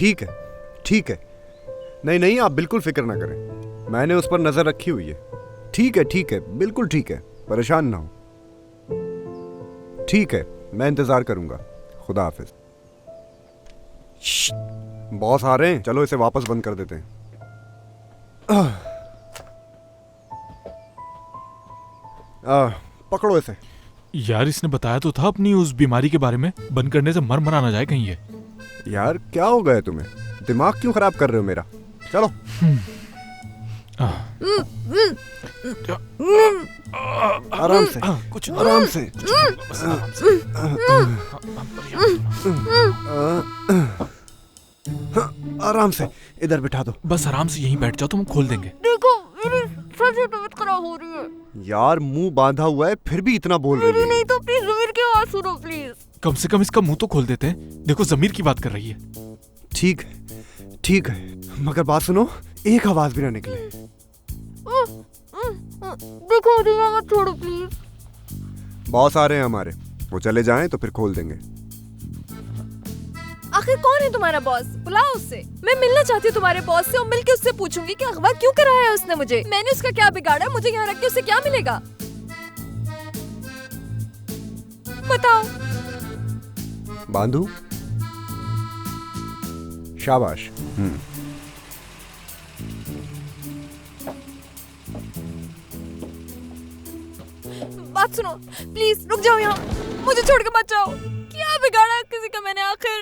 ठीक है, ठीक है। नहीं नहीं, आप बिल्कुल फिक्र ना करें, मैंने उस पर नजर रखी हुई है। ठीक है, ठीक है, बिल्कुल ठीक है, परेशान ना हो। ठीक है, मैं इंतजार करूंगा। खुदा हाफिज। बॉस आ रहे हैं, चलो इसे वापस बंद कर देते हैं। पकड़ो इसे। यार इसने बताया तो था अपनी उस बीमारी के बारे में, बंद करने से मर मरा ना जाए कहीं ये। यार क्या हो गया तुम्हें, दिमाग क्यों खराब कर रहे हो मेरा? चलो। आराम से, कुछ आराम से। आराम से, इधर बिठा दो। बस आराम से यहीं बैठ जाओ, तुम खोल देंगे। देखो मेरी सच में तबीयत खराब हो रही है। यार मुंह बांधा हुआ है फिर भी इतना बोल रही मेरी है। नहीं तो प्लीज जमीर की आवाज सुनो प्लीज। कम से कम इसका मुंह तो खोल देते हैं। देखो जमीर की बात कर रही है। ठीक है, ठीक है, मगर बात सुनो, एक आवाज भी ना निकले। देखो मुझे यहाँ मत छोड़ो प्लीज। बॉस आ रहे हैं हमारे, वो चले जाएं तो फिर खोल देंगे। आखिर कौन है तुम्हारा बॉस? बुलाओ उससे। मैं मिलना चाहती हूँ तुम्हारे बॉस से और मिलके उससे पूछूंगी कि अगवा क्यों कराया है उसने मुझे। मैंने उसका क्या बिगाड़ा? मुझे यहाँ रख के उससे क्या मिलेगा? बताओ। बांधू, शाबाश। बात सुनो प्लीज, रुक जाओ यहाँ, मुझे छोड़ के मत जाओ। क्या बिगाड़ा किसी का मैंने आखिर?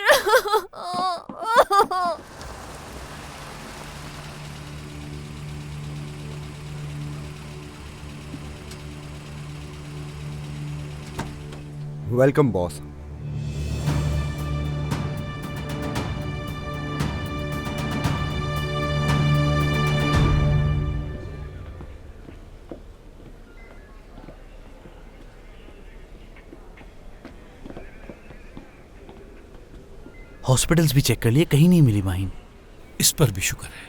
Welcome boss. हॉस्पिटल्स भी चेक कर लिए, कहीं नहीं मिली माहिन। इस पर भी शुक्र है।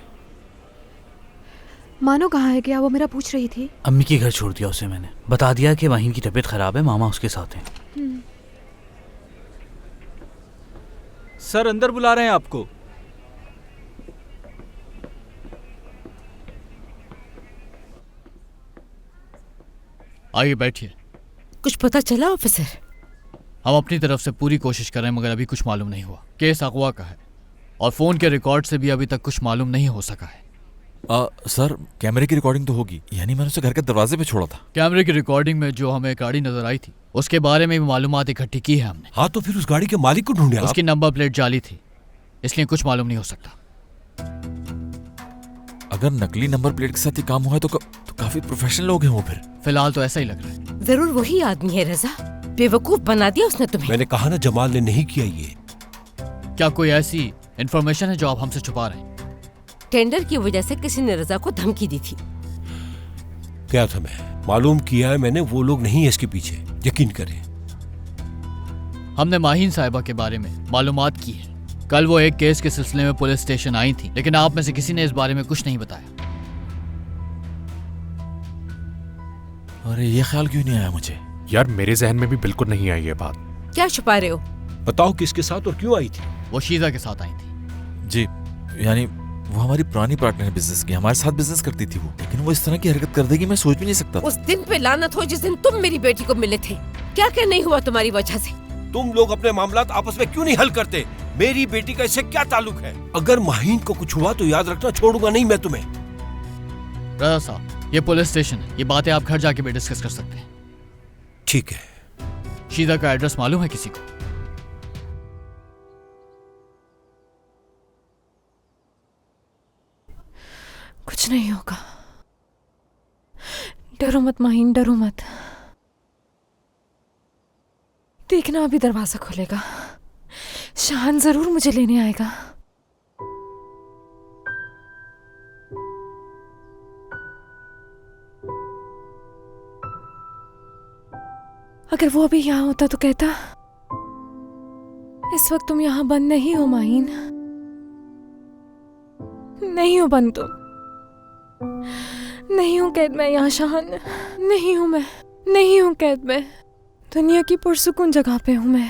मानो कहाँ है? क्या वो मेरा पूछ रही थी? अम्मी के घर छोड़ दिया उसे मैंने, बता दिया कि माहिन की तबीयत खराब है, मामा उसके साथ हैं। सर अंदर बुला रहे हैं आपको। आइए बैठिए। कुछ पता चला ऑफिसर? हम अपनी तरफ से पूरी कोशिश कर रहे हैं मगर अभी कुछ मालूम नहीं हुआ। केस अगवा का है और फोन के रिकॉर्ड से भी अभी तक कुछ मालूम नहीं हो सका है। सर कैमरे की रिकॉर्डिंग तो होगी, यानी मैंने उसे घर के दरवाजे पे छोड़ा था। कैमरे की रिकॉर्डिंग में जो हमें गाड़ी नजर आई थी उसके बारे में भी मालूमात इकट्ठी की है हमने। हाँ तो फिर उस गाड़ी के मालिक को ढूंढे। उसकी नंबर प्लेट जाली थी, इसलिए कुछ मालूम नहीं हो सकता। अगर नकली नंबर प्लेट के साथ ही काम हुआ है तो काफी प्रोफेशनल लोग हैं वो। फिर फिलहाल तो ऐसा ही लग रहा है। जरूर वही आदमी है रजा, बेवकूफ बना दिया उसने तुम्हें। मैंने कहा ना जमाल ने नहीं किया ये। क्या कोई ऐसी इंफॉर्मेशन है जो आप हमसे छुपा रहे हैं? टेंडर की वजह से किसी ने रजा को धमकी दी थी। क्या था, मैं मालूम किया है मैंने, वो लोग नहीं है इसके पीछे, यकीन करें। हमने माहिन साहिबा के बारे में मालूमात की है। कल वो एक केस के सिलसिले में पुलिस स्टेशन आई थी, लेकिन आप में से किसी ने इस बारे में कुछ नहीं बताया। अरे ये ख्याल क्यों नहीं आया मुझे? यार मेरे जहन में भी बिल्कुल नहीं आई ये बात। क्या छुपा रहे हो? बताओ किसके साथ और क्यों आई थी? वो शीजा के साथ आई थी। जी, यानी वो हमारी पुरानी पार्टनर है बिजनेस की, हमारे साथ बिजनेस करती थी वो, लेकिन वो इस तरह की हरकत कर देगी मैं सोच भी नहीं सकता। उस दिन पे लानत हो जिस दिन तुम मेरी बेटी को मिले थे। क्या क्या नहीं हुआ तुम्हारी वजह से। तुम लोग अपने मामलात आपस में क्यों नहीं हल करते? मेरी बेटी का इससे क्या ताल्लुक है? अगर माहिन को कुछ हुआ तो याद रखना, छोड़ूंगा नहीं मैं तुम्हें। रजा साहब, ये पुलिस स्टेशन है, ये बातें आप घर जाके भी डिस्कस कर सकते हैं। ठीक है। शीजा का एड्रेस मालूम है किसी को? कुछ नहीं होगा, डरो मत माहिन, डरो मत। देखना अभी दरवाजा खुलेगा, शान जरूर मुझे लेने आएगा। अगर वो अभी यहाँ होता तो कहता, इस वक्त तुम यहाँ बंद नहीं हो माहिन, नहीं हो बंद तुम, नहीं हूँ कैद मैं यहाँ शान, नहीं हूँ मैं, नहीं हूँ कैद में, दुनिया की पुरसुकून जगह पे हूँ मैं।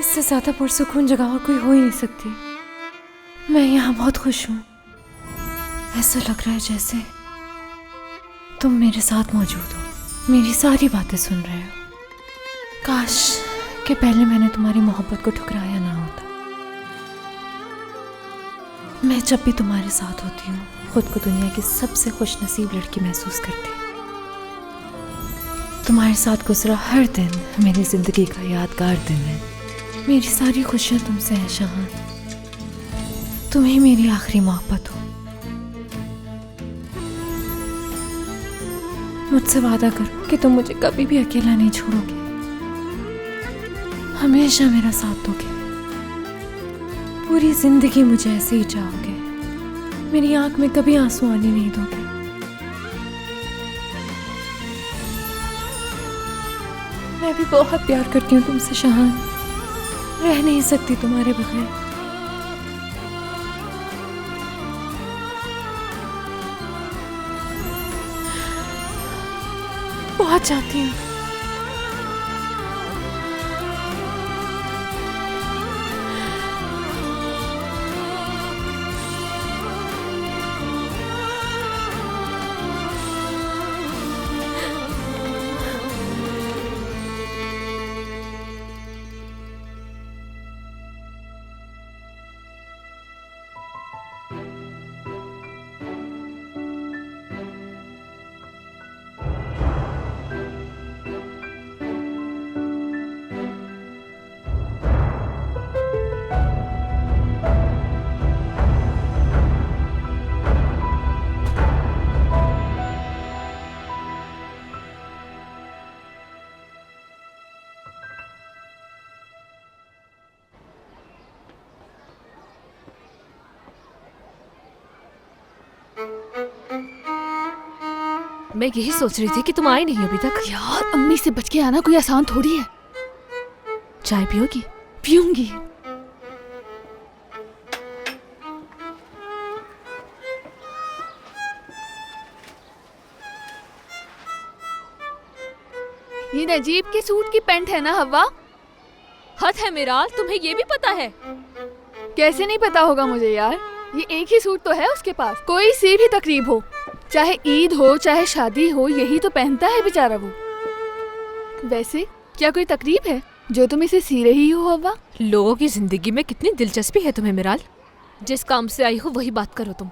इससे ज्यादा पुरसुकून जगह और कोई हो ही नहीं सकती। मैं यहाँ बहुत खुश हूँ। ऐसा लग रहा है जैसे तुम मेरे साथ मौजूद हो, मेरी सारी बातें सुन रहे हो। काश कि पहले मैंने तुम्हारी मोहब्बत को ठुकराया ना होता। मैं जब भी तुम्हारे साथ होती हूँ खुद को दुनिया की सबसे खुशनसीब लड़की महसूस करती हूँ। तुम्हारे साथ गुजरा हर दिन मेरी जिंदगी का यादगार दिन है। मेरी सारी खुशियाँ तुमसे हैं शाहान। तुम ही मेरी आखिरी मोहब्बत हो। मुझसे वादा करो कि तुम मुझे कभी भी अकेला नहीं छोड़ोगे, हमेशा मेरा साथ दोगे, पूरी जिंदगी मुझे ऐसे ही चाहोगे, मेरी आंख में कभी आंसू आने नहीं दोगे। मैं भी बहुत प्यार करती हूँ तुमसे शाहान, रह नहीं सकती तुम्हारे बगैर। बहुत चाहती हूँ। मैं यही सोच रही थी कि तुम आई नहीं अभी तक। यार अम्मी से बच के आना कोई आसान थोड़ी है। चाय पियोगी? पीऊंगी। ये नजीब के सूट की पैंट है ना हवा? हद है मिराल, तुम्हें ये भी पता है? कैसे नहीं पता होगा मुझे यार, ये एक ही सूट तो है उसके पास। कोई सी भी तकरीब हो, चाहे ईद हो चाहे शादी हो, यही तो पहनता है बेचारा वो। वैसे क्या कोई तकरीब है जो तुम इसे सी रही हो हवा? लोगों की जिंदगी में कितनी दिलचस्पी है तुम्हें मिराल। जिस काम से आई हो वही बात करो तुम।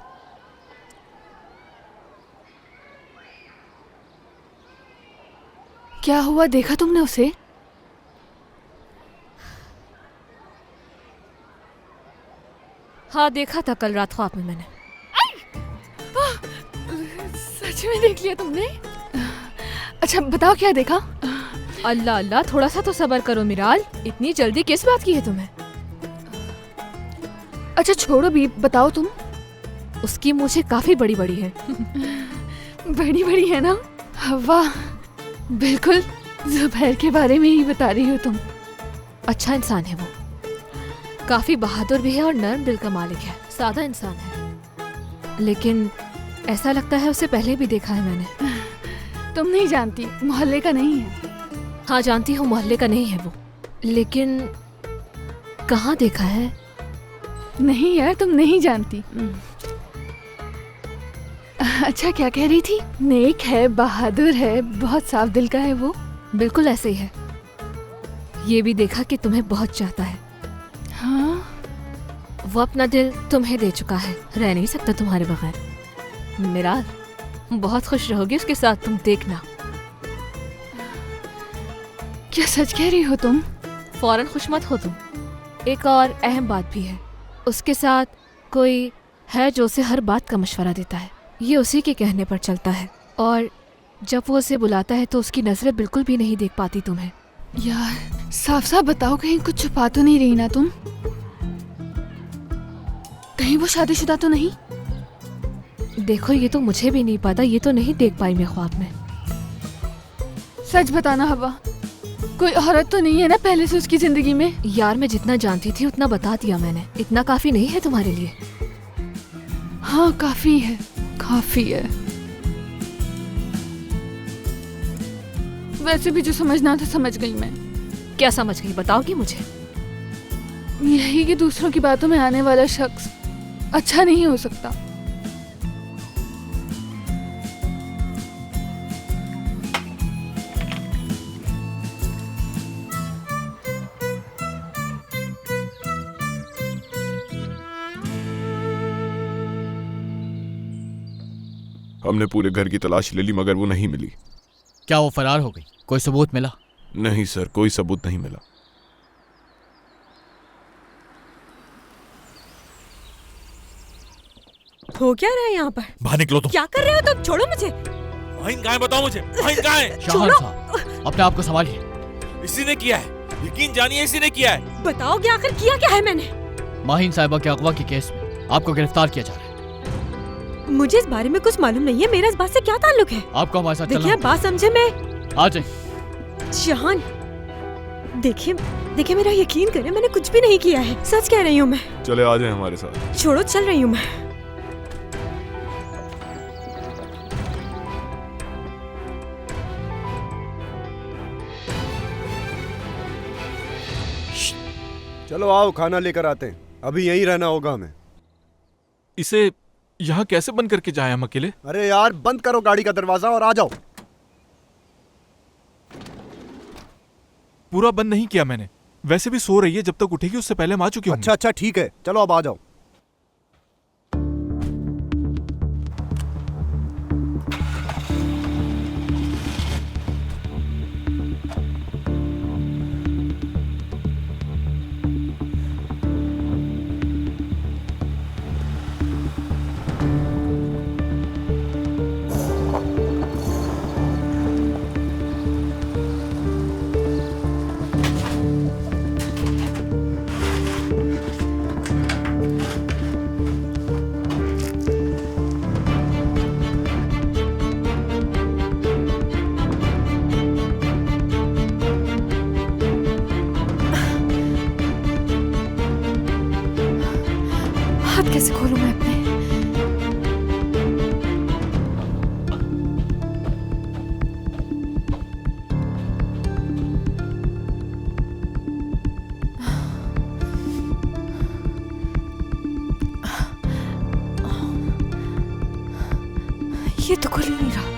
क्या हुआ, देखा तुमने उसे? हाँ देखा था, कल रात ख्वाब में मैंने। सच में देख लिया तुमने? अच्छा बताओ क्या देखा? अल्लाह अल्लाह, थोड़ा सा तो सब्र करो मिराल, इतनी जल्दी किस बात की है तुम्हें? अच्छा छोड़ो भी, बताओ तुम। उसकी मूछें काफी बड़ी बड़ी है। बड़ी बड़ी है ना? हवा बिल्कुल जुबैर के बारे में ही बता रही हो तुम। अच्छा इंसान है वो, काफी बहादुर भी है और नर्म दिल का मालिक है। सादा इंसान है, लेकिन ऐसा लगता है उसे पहले भी देखा है मैंने। तुम नहीं जानती, मोहल्ले का नहीं है। हाँ जानती हूँ मोहल्ले का नहीं है वो, लेकिन कहाँ देखा है? नहीं यार तुम नहीं जानती। अच्छा क्या कह रही थी? नेक है, बहादुर है, बहुत साफ दिल का है वो। बिल्कुल ऐसे ही है। ये भी देखा कि तुम्हें बहुत चाहता है। हाँ वो अपना दिल तुम्हें दे चुका है, रह नहीं सकता तुम्हारे बगैर। मिराल बहुत खुश रहोगी उसके साथ, तुम देखना। क्या सच कह रही हो तुम? फौरन खुश मत हो तुम। एक और अहम बात भी है, उसके साथ कोई है जो उसे हर बात का मशवरा देता है। ये उसी के कहने पर चलता है, और जब वो उसे बुलाता है तो उसकी नजरें बिल्कुल भी नहीं देख पाती तुम्हें। यार साफ साफ बताओ, कहीं कुछ छुपा तो नहीं रही ना तुम? कहीं वो शादीशुदा तो नहीं? देखो ये तो मुझे भी नहीं पता, ये तो नहीं देख पाई मैं ख्वाब में। सच बताना हवा, कोई औरत तो नहीं है ना पहले से उसकी जिंदगी में? यार मैं जितना जानती थी उतना बता दिया मैंने। इतना काफी नहीं है तुम्हारे लिए? हाँ काफी है, काफी है। वैसे भी जो समझना था समझ गई मैं। क्या समझ गई, बताओगी मुझे? यही कि दूसरों की बातों में आने वाला शख्स अच्छा नहीं हो सकता। हमने पूरे घर की तलाश ले ली मगर वो नहीं मिली। क्या वो फरार हो गई? कोई सबूत मिला? नहीं सर, कोई सबूत नहीं मिला। हो क्या रहा है यहाँ पर? बाहर निकलो तुम। क्या कर रहे हो तुम? छोड़ो मुझे। माहिन कहाँ है बताओ मुझे। माहिन कहाँ है? शाहान साहब, अपने आप को संभालिए। इसी ने किया है, यकीन जानिए इसी ने किया है। बताओगे आखिर किया क्या है मैंने? माहिन साहिबा के अगवा के केस में आपको गिरफ्तार किया जा रहा है। मुझे इस बारे में कुछ मालूम नहीं है। मेरा इस बात से क्या ताल्लुक है? आपको हमारे साथ देखिए चलना बात समझे। मैं आ जाइए। शाहान, देखिए मेरा यकीन करें, मैंने कुछ भी नहीं किया है। सच कह रही हूँ मैं। चले आ जाए हमारे साथ। छोड़ो, चल रही हूँ मैं। चलो आओ, खाना लेकर आते हैं। अभी यहीं रहना होगा हमें। इसे यहाँ कैसे बंद करके जाए हम अकेले? अरे यार, बंद करो गाड़ी का दरवाजा और आ जाओ। पूरा बंद नहीं किया मैंने। वैसे भी सो रही है, जब तक उठेगी उससे पहले हम आ चुके होंगे। अच्छा ठीक है, चलो अब आ जाओ। हाथ कैसे खोलूं मैं अपने? ये तो खुल ही नहीं रहा।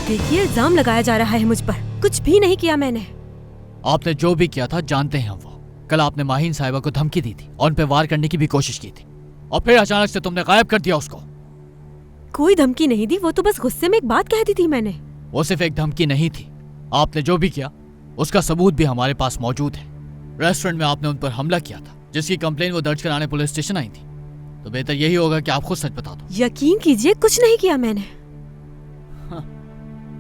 देखिए, इल्जाम लगाया जा रहा है मुझ पर। कुछ भी नहीं किया मैंने। आपने जो भी किया था जानते हैं हम वो। कल आपने माहिन साहिबा को धमकी दी थी और उन पे वार करने की भी कोशिश की थी, और फिर अचानक से तुमने गायब कर दिया उसको। कोई धमकी नहीं दी, वो तो बस गुस्से में एक बात कह दी थी मैंने। वो सिर्फ एक धमकी नहीं थी। आपने जो भी किया उसका सबूत भी हमारे पास मौजूद है। रेस्टोरेंट में आपने उन पर हमला किया था, जिसकी कंप्लेन वो दर्ज कराने पुलिस स्टेशन आई थी। तो बेहतर यही होगा कि आप खुद सच बता दो। यकीन कीजिए, कुछ नहीं किया मैंने।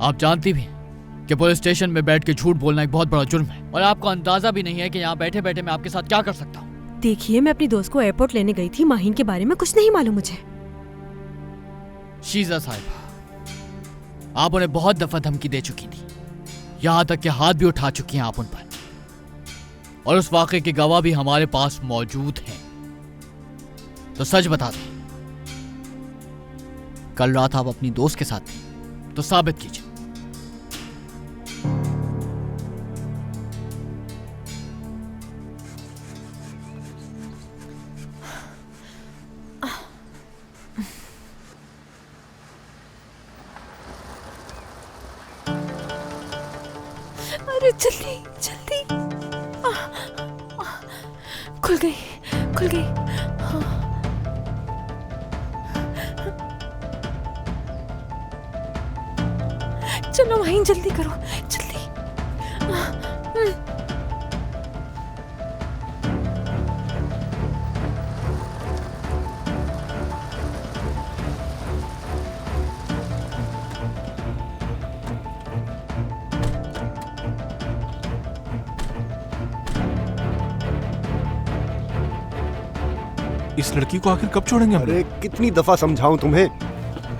आप जानती भी हैं कि पुलिस स्टेशन में बैठ के झूठ बोलना एक बहुत बड़ा जुर्म है, और आपको अंदाजा भी नहीं है कि यहाँ बैठे बैठे मैं आपके साथ क्या कर सकता हूँ। देखिए, मैं अपनी दोस्त को एयरपोर्ट लेने गई थी। माहिन के बारे में कुछ नहीं मालूम मुझे। शीजा साहिबा, आप उन्हें बहुत दफा धमकी दे चुकी थी, यहाँ तक कि हाथ भी उठा चुकी हैं आप उन पर, और उस वाक़े के गवाह भी हमारे पास मौजूद हैं। तो सच बता दें, कल रात आप अपनी दोस्त के साथ थे, तो साबित कीजिए। अरे जल्दी जल्दी। खुल गई, खुल गई। चलो वहीं, जल्दी करो, जल्दी। इस लड़की को आखिर कब छोड़ेंगे हम? अरे कितनी दफा समझाऊं तुम्हें,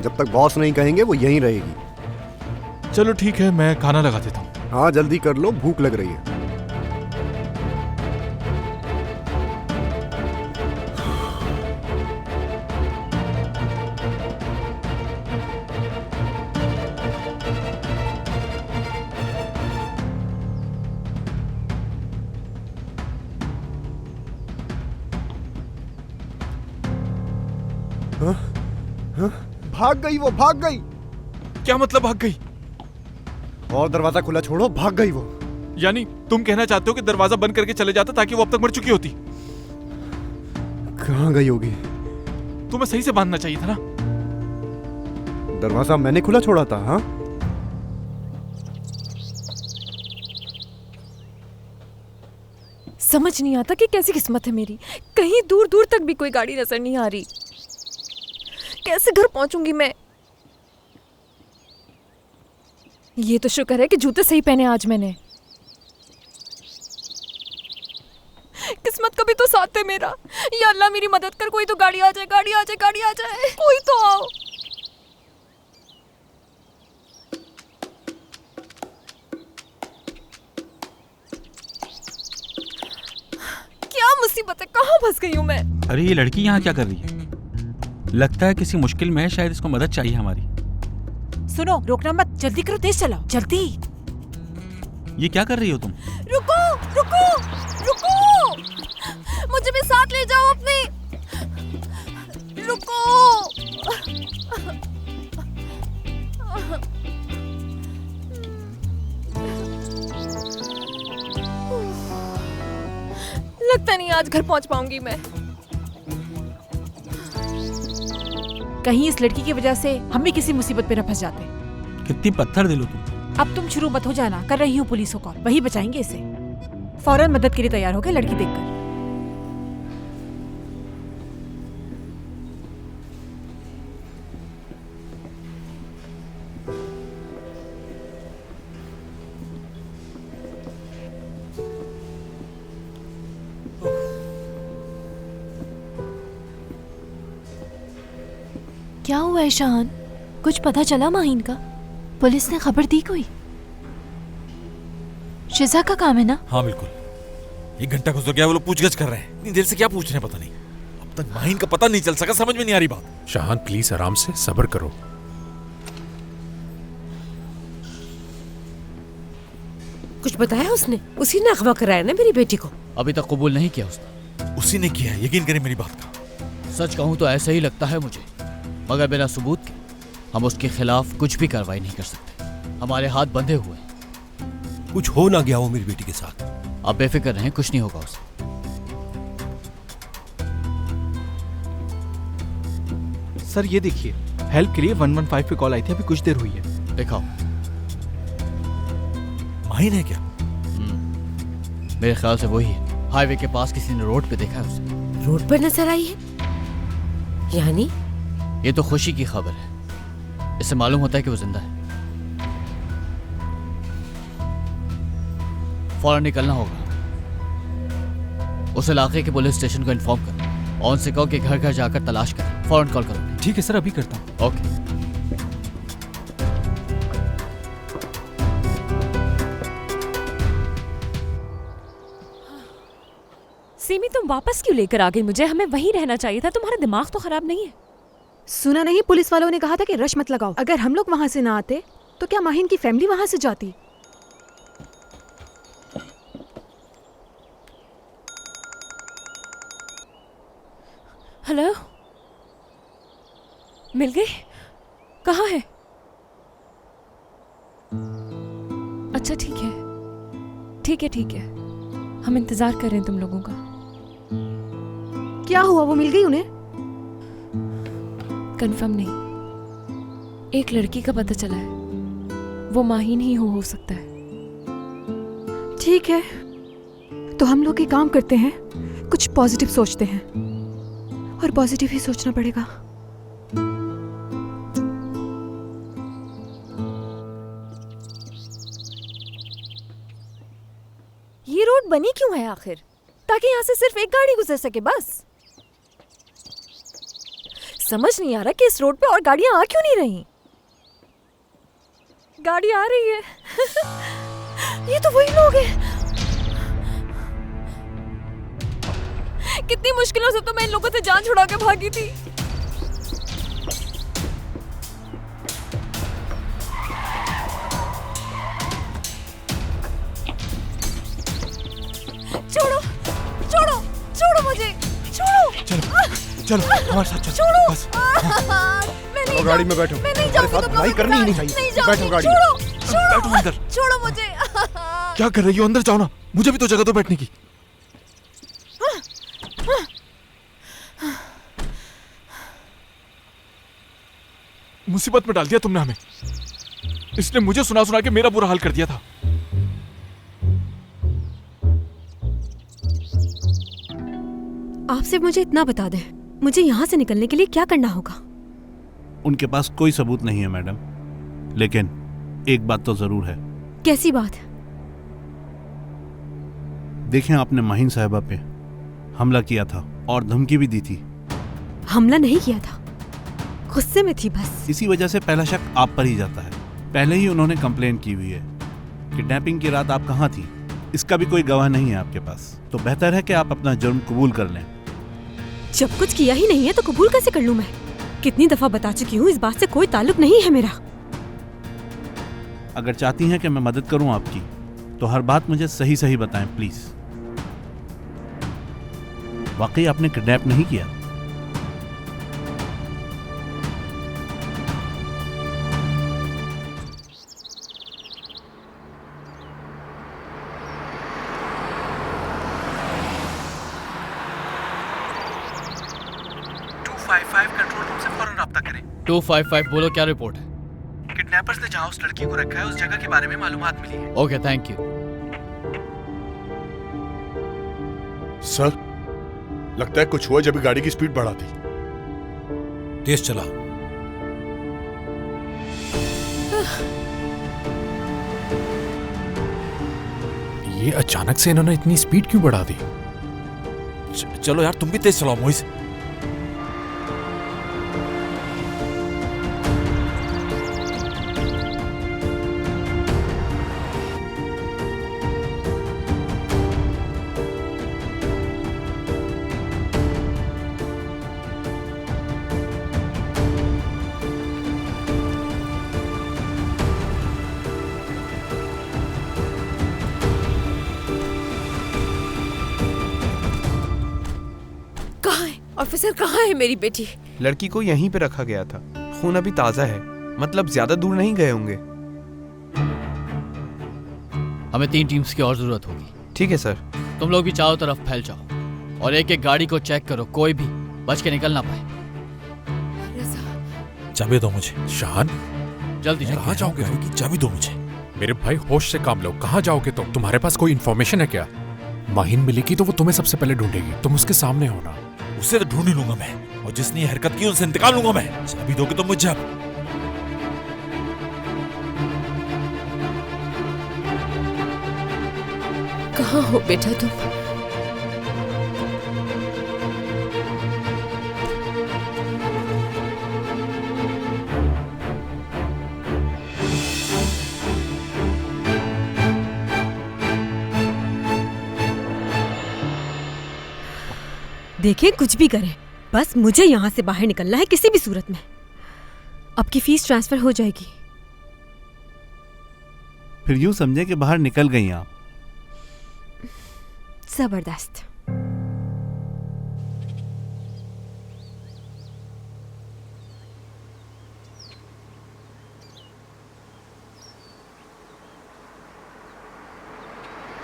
जब तक बॉस नहीं कहेंगे वो यहीं रहेगी। चलो ठीक है, मैं खाना लगा देता हूँ। हाँ जल्दी कर लो, भूख लग रही है। भाग गई वो, भाग गई। क्या मतलब भाग गई? और दरवाजा खुला छोड़ो, भाग गई वो। यानी तुम कहना चाहते हो कि दरवाजा बंद करके चले जाता ताकि वो अब तक मर चुकी होती? कहाँ गई होगी? तुम्हें सही से बांधना चाहिए था ना। दरवाजा मैंने खुला छोड़ा था। हाँ समझ नहीं आता कि कैसी किस्मत है मेरी, कहीं दूर दूर तक भी कोई गाड़ी नजर नहीं आ रही। कैसे घर पहुंचूंगी मैं? ये तो शुक्र है कि जूते सही पहने आज मैंने। किस्मत का भी तो साथ है मेरा। या अल्लाह मेरी मदद कर, कोई तो गाड़ी आ जाए, गाड़ी आ जाए, गाड़ी आ जाए, कोई तो आओ। क्या मुसीबत है, कहाँ फंस गई हूँ मैं? अरे ये लड़की यहाँ क्या कर रही है? लगता है किसी मुश्किल में है, शायद इसको मदद चाहिए हमारी। सुनो, रोकना मत, जल्दी करो, तेज चलाओ, जल्दी। ये क्या कर रही हो तुम? रुको रुको रुको, मुझे भी साथ ले जाओ अपने। रुको। लगता नहीं आज घर पहुंच पाऊंगी मैं। कहीं इस लड़की की वजह से हम भी किसी मुसीबत पे न फंस जाते। कितनी पत्थर दिलो तुम। अब तुम शुरू मत हो जाना, कर रही हूँ पुलिस को कॉल, वही बचाएंगे इसे। फौरन मदद के लिए तैयार हो गए लड़की देखकर। क्या हुआ है शान? कुछ पता चला माहीन का? पुलिस ने खबर दी कोई? शिजा का काम है ना? हाँ बिल्कुल। 1 घंटा गुजर गया, वो लोग पूछगछ कर रहे हैं। इतनी देर से क्या पूछ रहे हैं पता नहीं। अब तक माहीन का पता नहीं चल सका, समझ में नहीं आ रही बात। शाहान प्लीज आराम से सब्र करो। कुछ बताया उसने? उसी ने अगवा कराया ना मेरी बेटी को? अभी तक कबूल नहीं किया उसने। उसी ने किया है, यकीन करें मेरी बात का। सच कहूं तो ऐसा ही लगता है मुझे, मगर बिना सबूत के हम उसके खिलाफ कुछ भी कार्रवाई नहीं कर सकते। हमारे हाथ बंधे हुए हैं। कुछ हो ना गया हो मेरी बेटी के साथ। आप बेफिक्र रहें, कुछ नहीं होगा उसे। सर ये देखिए, हेल्प के लिए 115 पे कॉल आई थी, अभी कुछ देर हुई है। दिखाओ। माहीन है क्या? मेरे ख्याल से वही है। हाईवे के पास किसी ने रोड पे देखा है उसे। रोड पर नजर आई है? यानी ये तो खुशी की खबर है। इससे मालूम होता है कि वो जिंदा है। फौरन निकलना होगा। उस इलाके के पुलिस स्टेशन को इन्फॉर्म करो और उनसे कहो कि घर घर जाकर तलाश करें। फौरन कॉल करो। ठीक है सर, अभी करता हूँ। ओके। सीमी तुम वापस क्यों लेकर आ गई मुझे? हमें वहीं रहना चाहिए था। तुम्हारा दिमाग तो खराब नहीं है? सुना नहीं, पुलिस वालों ने कहा था कि रश मत लगाओ। अगर हम लोग वहां से ना आते तो क्या माहीन की फैमिली वहां से जाती? हेलो, मिल गई? कहाँ है? अच्छा ठीक है, ठीक है, ठीक है। हम इंतजार कर रहे हैं तुम लोगों का। क्या हुआ, वो मिल गई उन्हें? कंफर्म नहीं, एक लड़की का पता चला है। वो माहीन ही हो सकता है। ठीक है, तो हम लोग एक काम करते हैं, कुछ पॉजिटिव सोचते हैं। और पॉजिटिव ही सोचना पड़ेगा। ये रोड बनी क्यों है आखिर? ताकि यहाँ से सिर्फ एक गाड़ी गुजर सके बस। समझ नहीं आ रहा कि इस रोड पे और गाड़ियां आ क्यों नहीं रही। गाड़ी आ रही है। ये तो वही लोग हैं। कितनी मुश्किलों से तो मैं इन लोगों से जान छुड़ा के भागी थी। छोड़ो छोड़ो छोड़ो मुझे, छोड़ो। चलो हमारे साथ चलो। छोड़ो। बस। मैं नहीं गाड़ी में बैठो। मैं नहीं मेरे जाऊंगी, साथ लड़ाई करनी ही नहीं चाहिए। बैठो गाड़ी में। छोड़ो छोड़ो बैठो अंदर। छोड़ो मुझे। क्या कर रही हो? अंदर जाओ ना, मुझे भी तो जगह दो बैठने की। मुसीबत में डाल दिया तुमने हमें। इसने मुझे सुना सुना के मेरा बुरा हाल कर दिया था। आप सिर्फ मुझे इतना बता दें, मुझे यहाँ से निकलने के लिए क्या करना होगा? उनके पास कोई सबूत नहीं है मैडम, लेकिन एक बात तो जरूर है। कैसी बात? देखें, आपने माहिन साहिबा पे हमला किया था और धमकी भी दी थी। हमला नहीं किया था, गुस्से में थी बस। इसी वजह से पहला शक आप पर ही जाता है। पहले ही उन्होंने कंप्लेन की हुई है। किडनैपिंग की रात आप कहाँ थी, इसका भी कोई गवाह नहीं है आपके पास। तो बेहतर है कि आप अपना जुर्म कबूल कर लें। जब कुछ किया ही नहीं है तो कबूल कैसे कर लूं मैं? कितनी दफा बता चुकी हूँ, इस बात से कोई ताल्लुक नहीं है मेरा। अगर चाहती हैं कि मैं मदद करूं आपकी, तो हर बात मुझे सही सही बताएं प्लीज। वाकई आपने किडनैप नहीं किया? कंट्रोल रूम से फौरन राब्ता करें। 255 बोलो, क्या रिपोर्ट है? किडनैपर्स ने जहां उस लड़की को रखा है उस जगह के बारे में मालूमात मिली है। Okay, thank you. सर, लगता है कुछ हुआ जब गाड़ी की स्पीड बढ़ा दी। तेज चला। ये अचानक से इन्होंने इतनी स्पीड क्यों बढ़ा दी? चलो यार, तुम भी तेज चलाओ मोइस। ऑफिसर, कहाँ है मेरी बेटी? लड़की को यहीं पे रखा गया था। खून अभी ताजा है, मतलब ज्यादा दूर नहीं गए होंगे। हमें 3 टीम्स की और जरूरत होगी। ठीक है सर। तुम लोग भी चारों तरफ फैल जाओ और एक एक गाड़ी को चेक करो, कोई भी बच के निकल ना पाए। चाबी दो मुझे। शान, जल्दी कहाँ जाओगे तुम? चाबी दो मुझे। मेरे भाई, होश से काम लो। कहाँ जाओगे तुम? तुम्हारे पास कोई इन्फॉर्मेशन है क्या? माहिन मिलेगी तो वो तुम्हें सबसे पहले ढूंढेगी, तुम उसके सामने होना। उसे तो ढूंढ ही लूंगा मैं, और जिसने ये हरकत की उनसे इंतकाम लूंगा मैं। चाबी दोगे तो मुझे। अब कहाँ हो बेटा तुम? देखें, कुछ भी करें, बस मुझे यहाँ से बाहर निकलना है किसी भी सूरत में। आपकी फीस ट्रांसफर हो जाएगी। फिर यूं समझे कि बाहर निकल गई आप। जबरदस्त।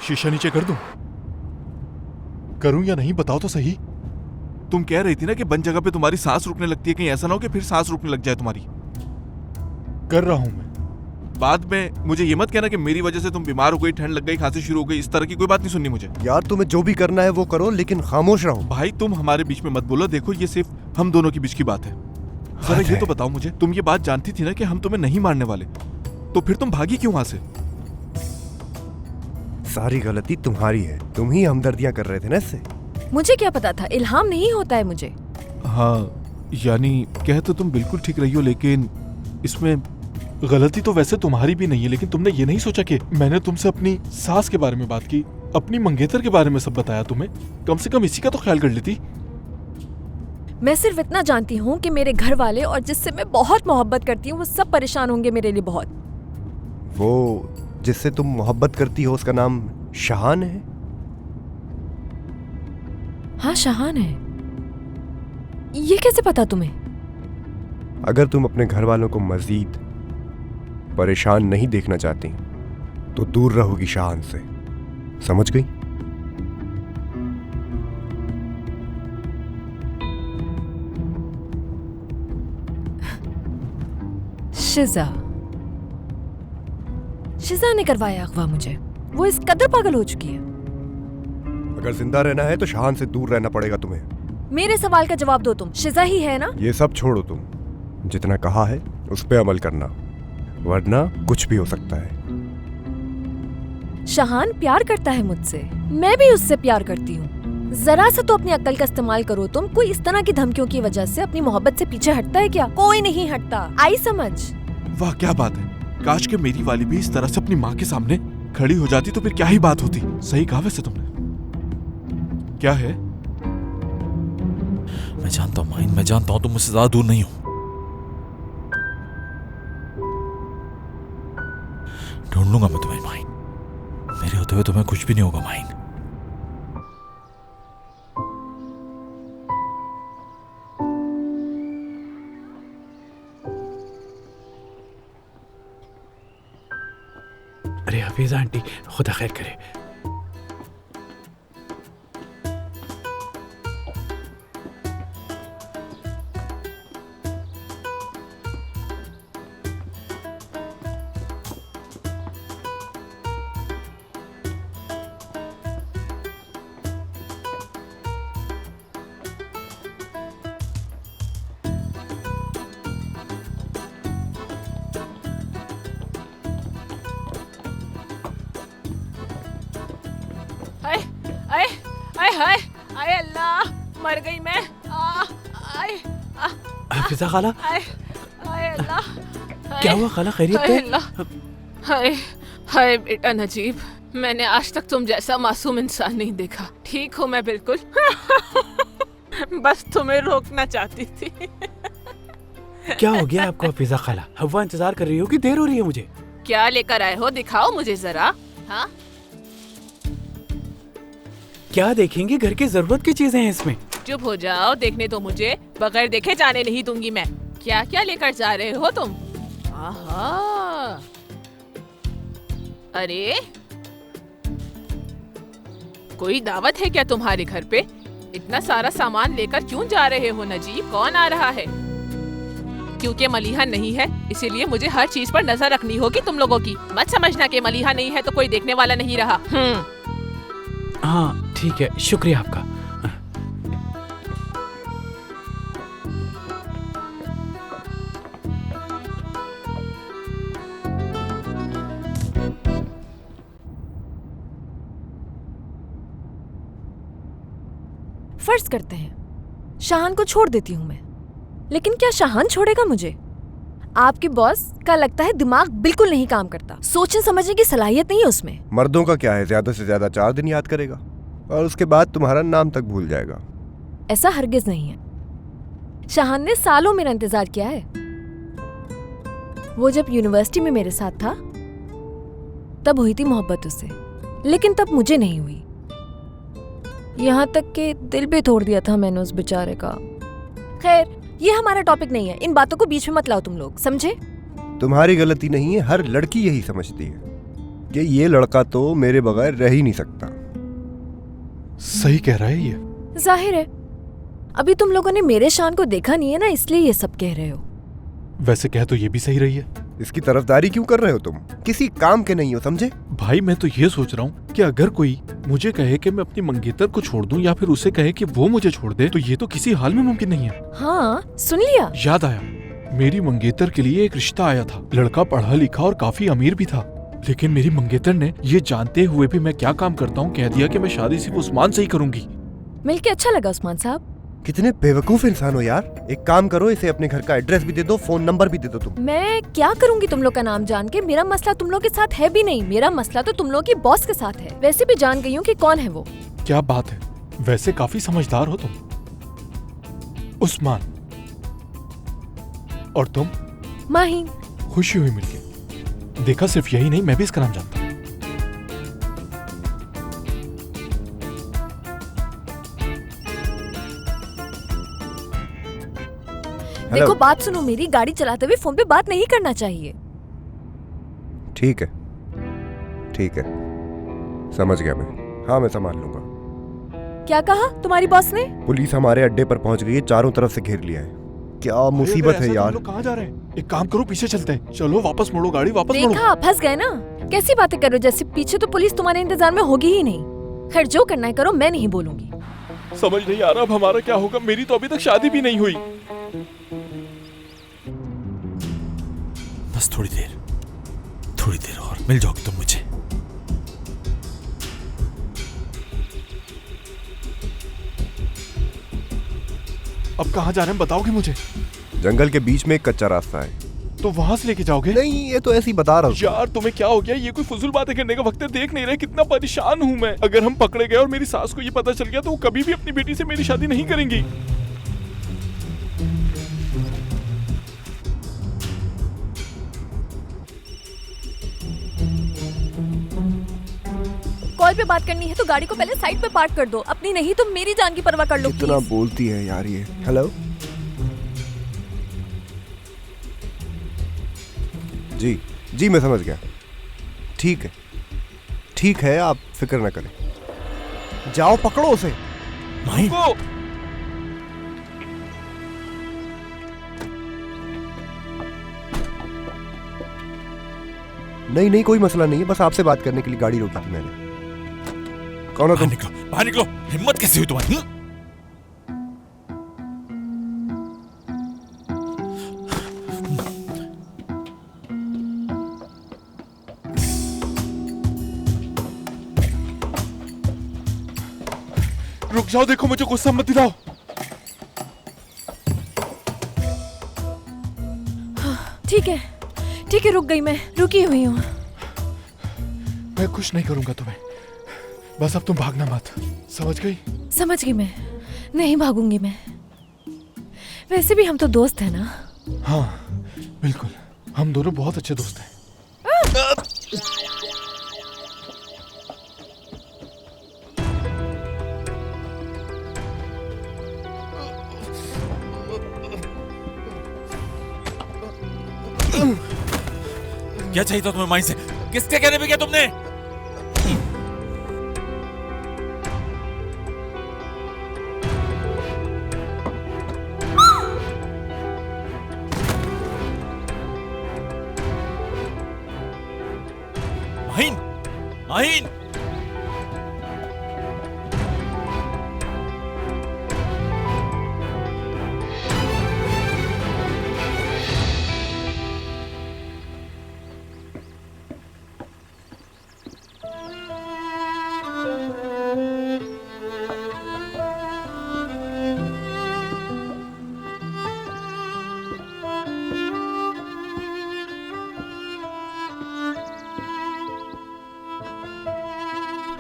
शीशा नीचे कर दूं? करूं या नहीं, बताओ तो सही। तुम कह रही थी ना कि बंद जगह पे तुम्हारी सांस रुकने लगती है, कहीं ऐसा ना हो कि फिर सांस रुकने लग जाए तुम्हारी। कर रहा हूं मैं। बाद में मुझे ये मत कहना कि मेरी वजह से तुम बीमार हो गई, ठंड लग गई, खांसी शुरू हो गई। इस तरह की कोई बात नहीं सुननी मुझे। यार, तुम्हें जो भी करना है वो करो, लेकिन खामोश रहो। भाई, तुम हमारे बीच में मत बोलो। देखो, ये सिर्फ हम दोनों के बीच की बात है। जरा ये तो बताओ मुझे, तुम ये बात जानती थी ना कि हम तुम्हें नहीं मारने वाले, तो फिर तुम भागी क्यों वहां से? सारी गलती तुम्हारी है, तुम ही हमदर्दियां कर रहे थे ना इससे। मुझे क्या पता था? इल्हाम नहीं होता है मुझे। हाँ, यानी कह तो तुम बिल्कुल ठीक रही हो, लेकिन इसमें गलती तो वैसे तुम्हारी भी नहीं है, लेकिन तुमने ये नहीं सोचा कि मैंने तुमसे अपनी सास के बारे में बात की, अपनी मंगेतर के बारे में सब बताया तुम्हें। कम से कम इसी का तो ख्याल कर लेती। मैं सिर्फ इतना जानती हूँ कि मेरे घर वाले और जिससे मैं बहुत मोहब्बत करती हूँ वो सब परेशान होंगे मेरे लिए बहुत। वो जिससे तुम मोहब्बत करती हो उसका नाम शाहान है? हाँ शाहान है। ये कैसे पता तुम्हें? अगर तुम अपने घर वालों को मजीद परेशान नहीं देखना चाहती तो दूर रहोगी शाहान से, समझ गई? शिजा ने करवाया अगवा मुझे। वो इस कदर पागल हो चुकी है। अगर जिंदा रहना है तो शाहान से दूर रहना पड़ेगा तुम्हें। मेरे सवाल का जवाब दो तुम। शिजा ही है ना? ये सब छोड़ो, तुम जितना कहा है उस पे अमल करना, वरना कुछ भी हो सकता है। शाहान प्यार करता है मुझसे, मैं भी उससे प्यार करती हूँ। जरा सा तो अपनी अक्ल का इस्तेमाल करो तुम। कोई इस तरह की धमकियों की वजह से अपनी मोहब्बत से पीछे हटता है क्या? कोई नहीं हटता। आई समझ? वाह क्या बात है। काश के मेरी वाली भी इस तरह से अपनी माँ के सामने खड़ी हो जाती तो फिर क्या ही बात होती। सही कहा वैसे तुमने। क्या है? मैं जानता हूँ माइन, मैं जानता हूँ तुम मुझसे ज्यादा दूर नहीं हो। ढूंढ लूंगा मैं तुम्हें माइन। मेरे होते हुए तुम्हें कुछ भी नहीं होगा माइन। अरे हफीजा आंटी, खुदा खैर करे। आए अल्लाह, मर गई मैं। हफीजा खाला, आए अल्लाह। क्या हुआ खाला, खैरियत है? हाय हाय बेटा नजीब, मैंने आज तक तुम जैसा मासूम इंसान नहीं देखा। ठीक हूँ मैं बिल्कुल। बस तुम्हें रोकना चाहती थी। क्या हो गया आपको हफीजा खाला? हवा इंतजार कर रही हो कि देर हो रही है मुझे? क्या लेकर आए हो, दिखाओ मुझे जरा। हाँ क्या देखेंगे? घर की जरूरत की चीजें हैं इसमें। चुप हो जाओ, देखने तो मुझे। बगैर देखे जाने नहीं दूंगी मैं। क्या क्या लेकर जा रहे हो तुम? आहा, अरे कोई दावत है क्या तुम्हारे घर पे? इतना सारा सामान लेकर क्यों जा रहे हो नजीब? कौन आ रहा है? क्योंकि मलीहा नहीं है इसीलिए मुझे हर चीज पर नजर रखनी होगी तुम लोगों की। मत समझना कि मलीहा नहीं है तो कोई देखने वाला नहीं रहा। हाँ ठीक है, शुक्रिया आपका। फर्ज करते हैं शाहान को छोड़ देती हूँ मैं, लेकिन क्या शाहान छोड़ेगा मुझे? आपके बॉस का लगता है दिमाग बिल्कुल नहीं काम करता। सोचने समझने की सलाहियत नहीं है उसमें। मर्दों का क्या है, ज्यादा से ज्यादा 4 दिन याद करेगा और उसके बाद तुम्हारा नाम तक भूल जाएगा। ऐसा हरगिज नहीं है। शाहान ने सालों मेरा इंतजार किया है। वो जब यूनिवर्सिटी में मेरे साथ था तब हुई थी मोहब्बत उससे, लेकिन तब मुझे नहीं हुई। यहाँ तक कि दिल भी तोड़ दिया था मैंने उस बेचारे का। खैर ये हमारा टॉपिक नहीं है, इन बातों को बीच में मत लाओ तुम लोग, समझे? तुम्हारी गलती नहीं है, हर लड़की यही समझती है कि ये लड़का तो मेरे बगैर रह ही नहीं सकता। सही कह रहा है ये। जाहिर है अभी तुम लोगों ने मेरे शान को देखा नहीं है ना, इसलिए ये सब कह रहे हो। वैसे कह तो ये भी सही रही है। इसकी तरफदारी क्यों कर रहे हो तुम? किसी काम के नहीं हो, समझे? भाई मैं तो ये सोच रहा हूँ कि अगर कोई मुझे कहे कि मैं अपनी मंगेतर को छोड़ दूं या फिर उसे कहे कि वो मुझे छोड़ दे, तो ये तो किसी हाल में मुमकिन नहीं है। हाँ सुन लिया? याद आया, मेरी मंगेतर के लिए एक रिश्ता आया था। लड़का पढ़ा लिखा और काफी अमीर भी था, लेकिन मेरी मंगेतर ने ये जानते हुए भी मैं क्या काम करता हूँ कह दिया कि मैं शादी सिर्फ उस्मान से ही करूंगी। मिलके अच्छा लगा उस्मान साहब। कितने बेवकूफ इंसान हो यार। एक काम करो, इसे अपने घर का एड्रेस भी दे दो, फोन नंबर भी दे दो तुम। मैं क्या करूंगी तुम लोग का नाम जान के? मेरा मसला तुम लोग के साथ है भी नहीं, मेरा मसला तो तुम लोग की बॉस के साथ है। वैसे भी जान गई हूँ कि कौन है वो। क्या बात है, वैसे काफी समझदार हो तुम। उस्मान। और तुम? माहीन। खुशी हुई मिलके। देखा, सिर्फ यही नहीं, मैं भी इसका नाम जानता हूँ। देखो बात सुनो मेरी, गाड़ी चलाते हुए फोन पे बात नहीं करना चाहिए। ठीक है, ठीक है, समझ गया मैं। हाँ, मैं संभाल लूंगा। क्या कहा तुम्हारी बॉस ने? पुलिस हमारे अड्डे पर पहुंच गई है, चारों तरफ से घेर लिया है। क्या मुसीबत है यार। लोग कहाँ जा रहे हैं? एक काम करो, पीछे चलते हैं। चलो वापस मोड़ो गाड़ी, वापस मोड़ो। देखा, फंस गए ना। कैसी बातें कर रहे हो, जैसे पीछे तो पुलिस तुम्हारे इंतजार में होगी ही नहीं। खैर जो करना है करो, मैं नहीं बोलूंगी। समझ नहीं आ रहा अब हमारा क्या होगा। मेरी तो अभी तक शादी भी नहीं हुई। बस थोड़ी देर और मिल जाओगे तुम मुझे। अब कहाँ जा रहे हैं बताओगे मुझे? जंगल के बीच में एक कच्चा रास्ता है। तो वहां से लेके जाओगे? नहीं, ये तो ऐसे ही बता रहा हूँ। यार तुम्हें क्या हो गया? ये कोई फुजूल बातें करने का वक्त है। देख नहीं रहे कितना परेशान हूँ मैं। अगर हम पकड़े गए और मेरी सास को ये पता चल गया तो वो कभी भी अपनी बेटी से मेरी शादी नहीं करेंगी। कॉल पे बात करनी है तो गाड़ी को पहले साइड पे पार्क कर दो, अपनी नहीं तो मेरी जान की परवाह कर लो। कितना बोलती है यार ये। हेलो जी, जी मैं समझ गया। ठीक है, ठीक है, आप फिक्र ना करें। जाओ पकड़ो उसे। नहीं नहीं, कोई मसला नहीं है, बस आपसे बात करने के लिए गाड़ी रोकी थी मैंने। कौन हो तुम? बाहर निकलो। हिम्मत कैसी हुई तुम्हारी? रुक जाओ, देखो मुझे गुस्सा मत दिलाओ। ठीक है, ठीक है, रुक गई मैं, रुकी हुई हूँ। मैं कुछ नहीं करूंगा तुम्हें, बस अब तुम भागना मत, समझ गई? समझ गई मैं, नहीं भागूंगी मैं। वैसे भी हम तो दोस्त हैं ना। हाँ बिल्कुल, हम दोनों बहुत अच्छे दोस्त हैं। क्या चाहिए था तुम्हें माई से? किसके कहने पे किया तुमने? माहिन, माहिन,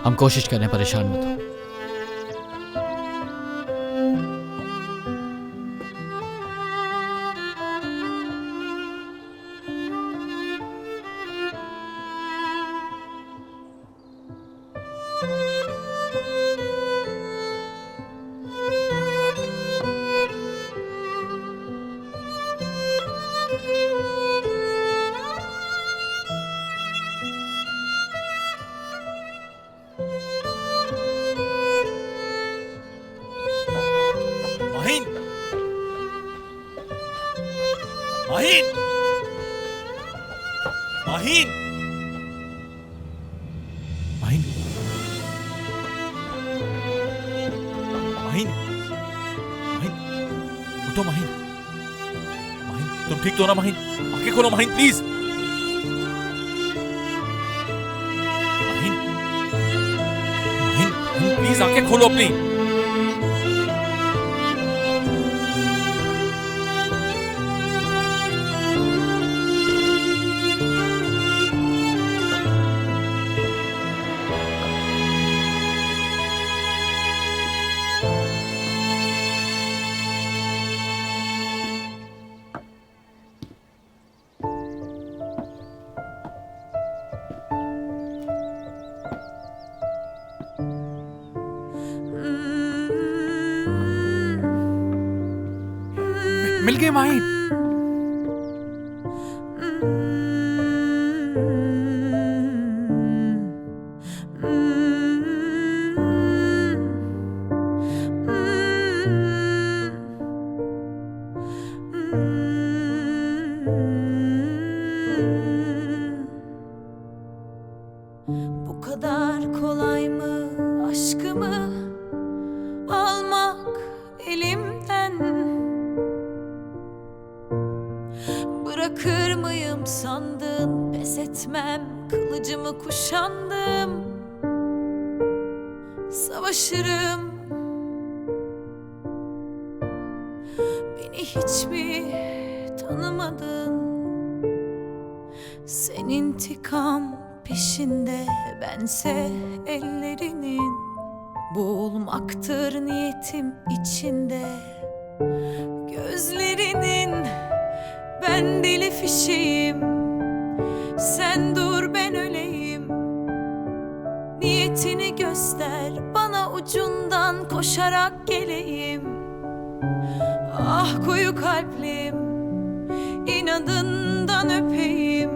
हम कोशिश करें, परेशान मत हो। माहिन, माहिन, माहिन, माहिन, माहिन, माहिन, उठो माहिन, माहिन, तुम ठीक तो ना माहिन? आंखें खोलो माहिन प्लीज। माहिन, माहिन, माहिन प्लीज आंखें खोलो अपनी। मिल गई Mahin. Bu kadar kolay mı aşkımı almak elimden? Bırakır mıyım sandın, pes etmem, kılıcımı kuşandım. Savaşırım. Beni hiç mi tanımadın? Sen intikam peşinde, bense ellerinin. Boğulmaktır niyetim içinde, gözlerinin. Ben deli fişeğim, sen dur ben öleyim. Niyetini göster bana, ucundan koşarak geleyim. Ah koyu kalplim, inadından öpeyim.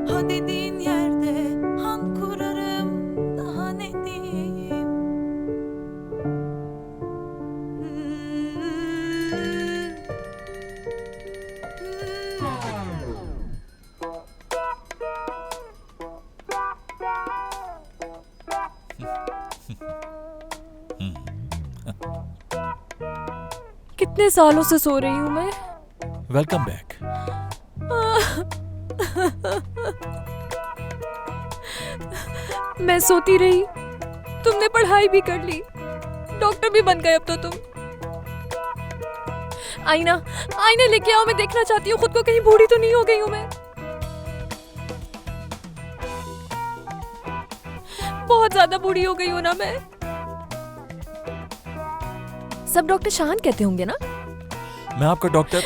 Ha dediğin yerde han kurarım, daha ne diyeyim. कितने सालों से सो रही हूँ मैं। Welcome back. मैं सोती रही, तुमने पढ़ाई भी कर ली, डॉक्टर भी बन गए अब तो तुम। आईना आईना लेके आओ, मैं देखना चाहती हूँ खुद को, कहीं बूढ़ी तो नहीं हो गई हूँ मैं। बहुत ज्यादा बूढ़ी हो गई हूँ ना मैं। सब डॉक्टर शाहान कहते होंगे ना। मैं आपका डॉक्टर।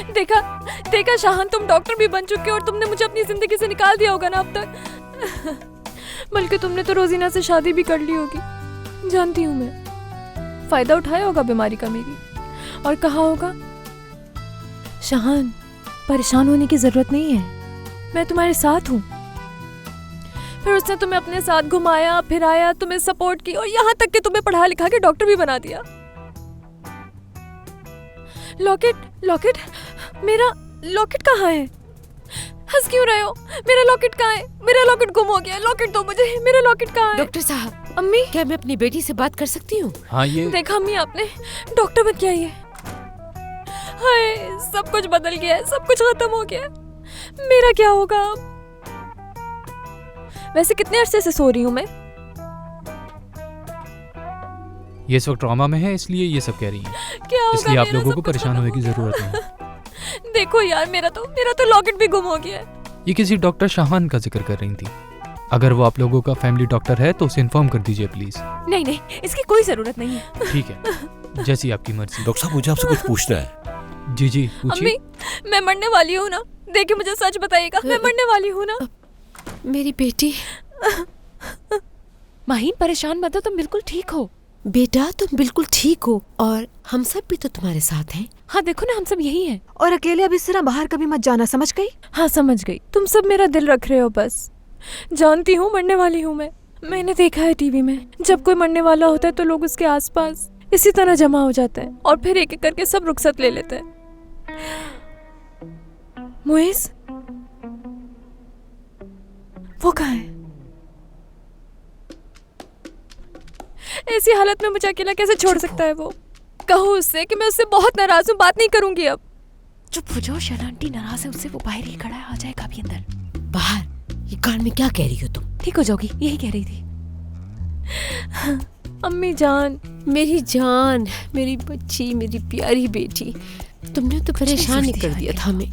देखा शाहान, तुम डॉक्टर भी बन चुके हो और तुमने मुझे अपनी जिंदगी से निकाल दिया होगा ना अब तक। बल्कि तुमने तो रोजीना से शादी भी कर ली होगी, जानती हूँ मैं। फायदा उठाया होगा बीमारी का मेरी, और कहा होगा शाहान परेशान होने की जरूरत नहीं है, मैं तुम्हारे साथ हूँ। फिर उसने तुम्हें अपने साथ घुमाया फिराया, तुम्हें सपोर्ट की, और यहाँ तक कि तुम्हें पढ़ा लिखा के डॉक्टर भी बना दिया। लॉकेट मेरा लॉकेट कहाँ है? हंस क्यों रहे हो? मेरा लॉकेट कहाँ है? मेरा लॉकेट गुम हो गया। लॉकेट दो मुझे, मेरा लॉकेट कहाँ है? डॉक्टर साहब, अम्मी, क्या मैं अपनी बेटी से बात कर सकती हूँ? हाँ, ये देखा अम्मी, आपने डॉक्टर बन के आई है। हाय, सब कुछ बदल गया है, सब कुछ खत्म हो गया है। मेरा क्या होगा अब? वैसे कितने अरसे से सो रही हूँ मैं? ये इस वक्त ट्रॉमा में है, इसलिए ये सब कह रही हैं। क्या होगा? इसलिए आप लोगों को परेशान होने की जरूरत नहीं। देखो यार, मेरा तो लॉकेट भी गुम हो गया है। ये किसी डॉक्टर शाहान का जिक्र कर रही थी। अगर वो आप लोगों का फैमिली डॉक्टर है तो उसे इन्फॉर्म कर दीजिए प्लीज। नहीं, इसकी कोई जरूरत नहीं है। ठीक है, जैसी आपकी मर्जी। डॉक्टर साहब, मुझे आपसे कुछ पूछना है। जी पूछिए। अम्मी, मैं मरने वाली हूँ ना, देखिए मुझे सच बताइएगा, मैं मरने वाली हूँ ना। मेरी बेटी। माहीन, परेशान मत हो, तुम बिल्कुल ठीक हो। बेटा, तुम बिल्कुल ठीक हो, और हम सब भी तो तुम्हारे साथ हैं। हाँ देखो ना, हम सब यही हैं। और अकेले अब इस तरह बाहर कभी मत जाना, समझ गई? हाँ समझ गई। तुम सब मेरा दिल रख रहे हो बस। जानती हूँ मरने वाली हूँ मैं। मैंने देखा है टीवी में, जब कोई मरने वाला होता है तो लोग उसके आसपास इसी तरह जमा हो जाते हैं और फिर एक एक करके सब रुखसत ले लेते हैं। मुइज़, वो कहाँ है? ऐसी हालत में मुझे अकेला कैसे छोड़ सकता है वो? कहो उससे कि मैं उससे बहुत नाराज हूँ, बात नहीं करूंगी अब। चुप हो जाओ, शैला आंटी नाराज है उससे, वो बाहर ही खड़ा है, आ जाएगा अभी अंदर। बाहर? ये कान में क्या कह रही हो तुम? ठीक हो जाओगी, यही कह रही थी। अम्मी जान, मेरी जान, मेरी बच्ची, मेरी प्यारी बेटी, तुमने तो परेशान ही कर दिया था हमें।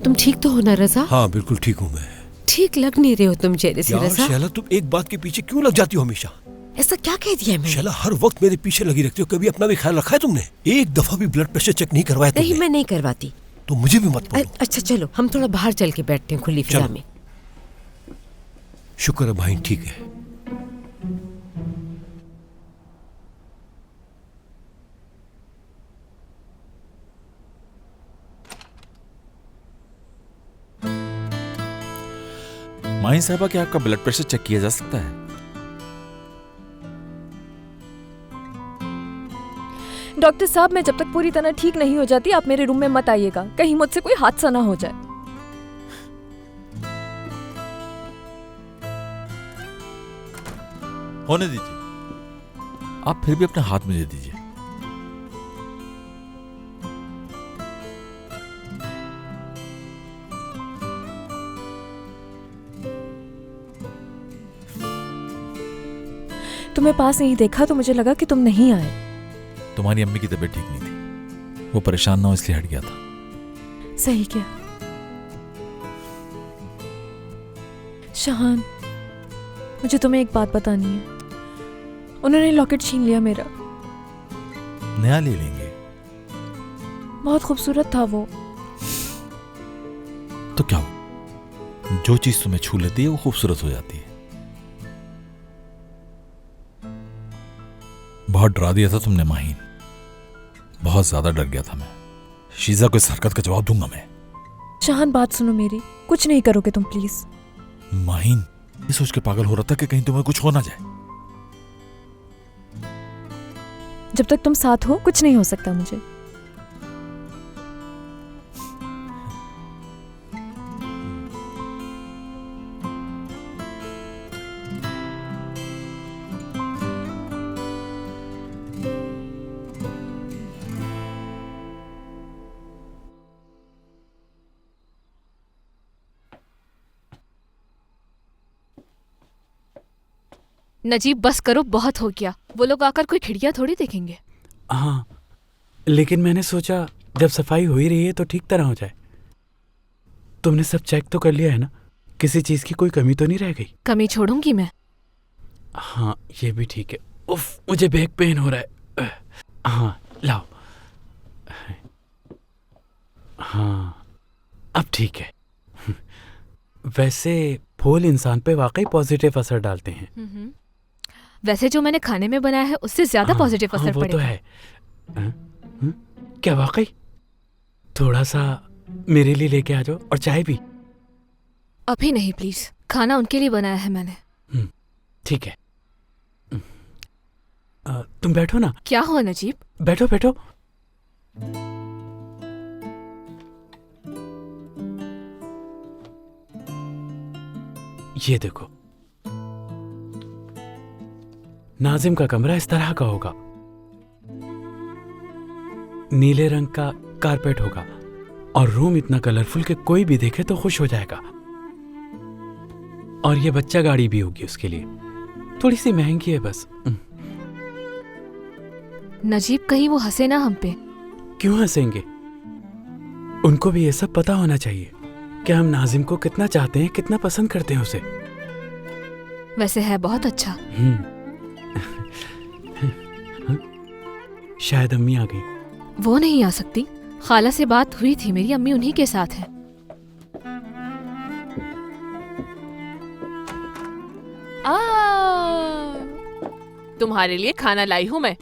तुम ठीक तो हो ना रजा? हाँ बिल्कुल ठीक हूँ मैं। ठीक लग नहीं रहे हो तुम चेहरे से रजा। शैला, तुम एक बात के पीछे क्यों लग जाती हो हमेशा? ऐसा क्या कह दिया मैंने? शैला, हर वक्त मेरे पीछे लगी रहती हो, कभी अपना भी ख्याल रखा है तुमने? एक दफा भी ब्लड प्रेशर चेक नहीं करवाया तुमने? नहीं, मैं नहीं करवाती। तो मुझे भी मत बोलो। अच्छा चलो हम थोड़ा बाहर चल के बैठते हैं खुली फिजा में। शुक्र है भाई ठीक है। माइन साहबा, क्या आपका ब्लड प्रेशर चेक किया जा सकता है? डॉक्टर साहब, मैं जब तक पूरी तरह ठीक नहीं हो जाती आप मेरे रूम में मत आइएगा, कहीं मुझसे कोई हादसा ना हो जाए। होने दीजिए, आप फिर भी अपने हाथ मुझे दीजिए। तुम्हें पास नहीं देखा तो मुझे लगा कि तुम नहीं आए। तुम्हारी अम्मी की तबीयत ठीक नहीं थी, वो परेशान ना हो इसलिए हट गया था। सही क्या? शाहान, मुझे तुम्हें एक बात बतानी है। उन्होंने लॉकेट छीन लिया मेरा। नया ले लेंगे। बहुत खूबसूरत था वो। तो क्या हो, जो चीज तुम्हें छू लेती है वो खूबसूरत हो जाती है। बहुत डरा दिया था तुमने माहीन, बहुत ज्यादा डर गया था मैं। शीजा को इस हरकत का जवाब दूंगा मैं। शाहान बात सुनो मेरी, कुछ नहीं करोगे तुम प्लीज? माहीन, ये सोच के पागल हो रहा था कि कहीं तुम्हें कुछ हो ना जाए। जब तक तुम साथ हो कुछ नहीं हो सकता मुझे। नजीब बस करो, बहुत हो गया। वो लोग आकर कोई खिड़कियां थोड़ी देखेंगे। हाँ, लेकिन मैंने सोचा जब सफाई हो ही रही है तो ठीक तरह हो जाए। तुमने सब चेक तो कर लिया है ना? किसी चीज की कोई कमी तो नहीं रह गई? कमी छोड़ूंगी मैं? हाँ ये भी ठीक है। उफ, मुझे बैक पेन हो रहा है। हाँ लाओ। हाँ अब ठीक है। वैसे फूल इंसान पे वाकई पॉजिटिव असर डालते हैं। वैसे जो मैंने खाने में बनाया है उससे ज्यादा पॉजिटिव असर वो पड़ेगा। तो है। क्या वाकई? थोड़ा सा मेरे लिए लेके आ जाओ और चाय भी। अभी नहीं प्लीज, खाना उनके लिए बनाया है मैंने। ठीक है। तुम बैठो ना। क्या हुआ नजीब? बैठो बैठो। ये देखो, नाजिम का कमरा इस तरह का होगा। नीले रंग का कारपेट होगा और रूम इतना कलरफुल कि कोई भी देखे तो खुश हो जाएगा। और ये बच्चा गाड़ी भी होगी उसके लिए, थोड़ी सी महंगी है बस। नजीब कहीं वो हंसे ना हम पे। क्यों हंसेंगे? उनको भी ये सब पता होना चाहिए कि हम नाजिम को कितना चाहते हैं, कितना पसंद करते हैं उसे। वैसे है बहुत अच्छा। शायद अम्मी आ गई। वो नहीं आ सकती, खाला से बात हुई थी, मेरी अम्मी उन्हीं के साथ है। तुम्हारे लिए खाना लाई हूँ मैं।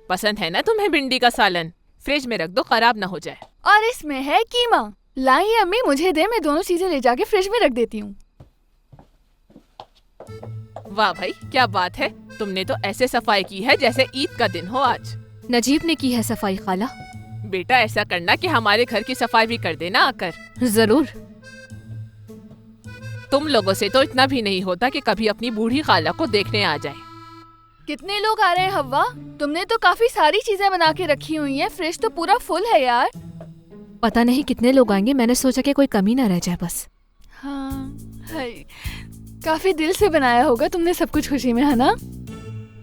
पसंद है ना तुम्हें भिंडी का सालन? फ्रिज में रख दो, खराब ना हो जाए। और इसमें है कीमा। लाई अम्मी, मुझे दे, मैं दोनों चीजें ले जाके फ्रिज में रख देती हूँ। वाह भाई, क्या बात है। तुमने तो ऐसे सफाई की है जैसे ईद का दिन हो आज। नजीब ने की है सफाई खाला। बेटा ऐसा करना कि हमारे घर की सफाई भी कर देना आकर। जरूर। तुम लोगों से तो इतना भी नहीं होता कि कभी अपनी बूढ़ी खाला को देखने आ जाए। कितने लोग आ रहे हैं हव्वा? तुमने तो काफी सारी चीजें बना के रखी हुई हैं, फ्रिज तो पूरा फुल है यार। पता नहीं कितने लोग आएंगे, मैंने सोचा कि कोई कमी ना रह जाए बस। हाँ, काफी दिल से बनाया होगा तुमने सब कुछ खुशी में, है ना?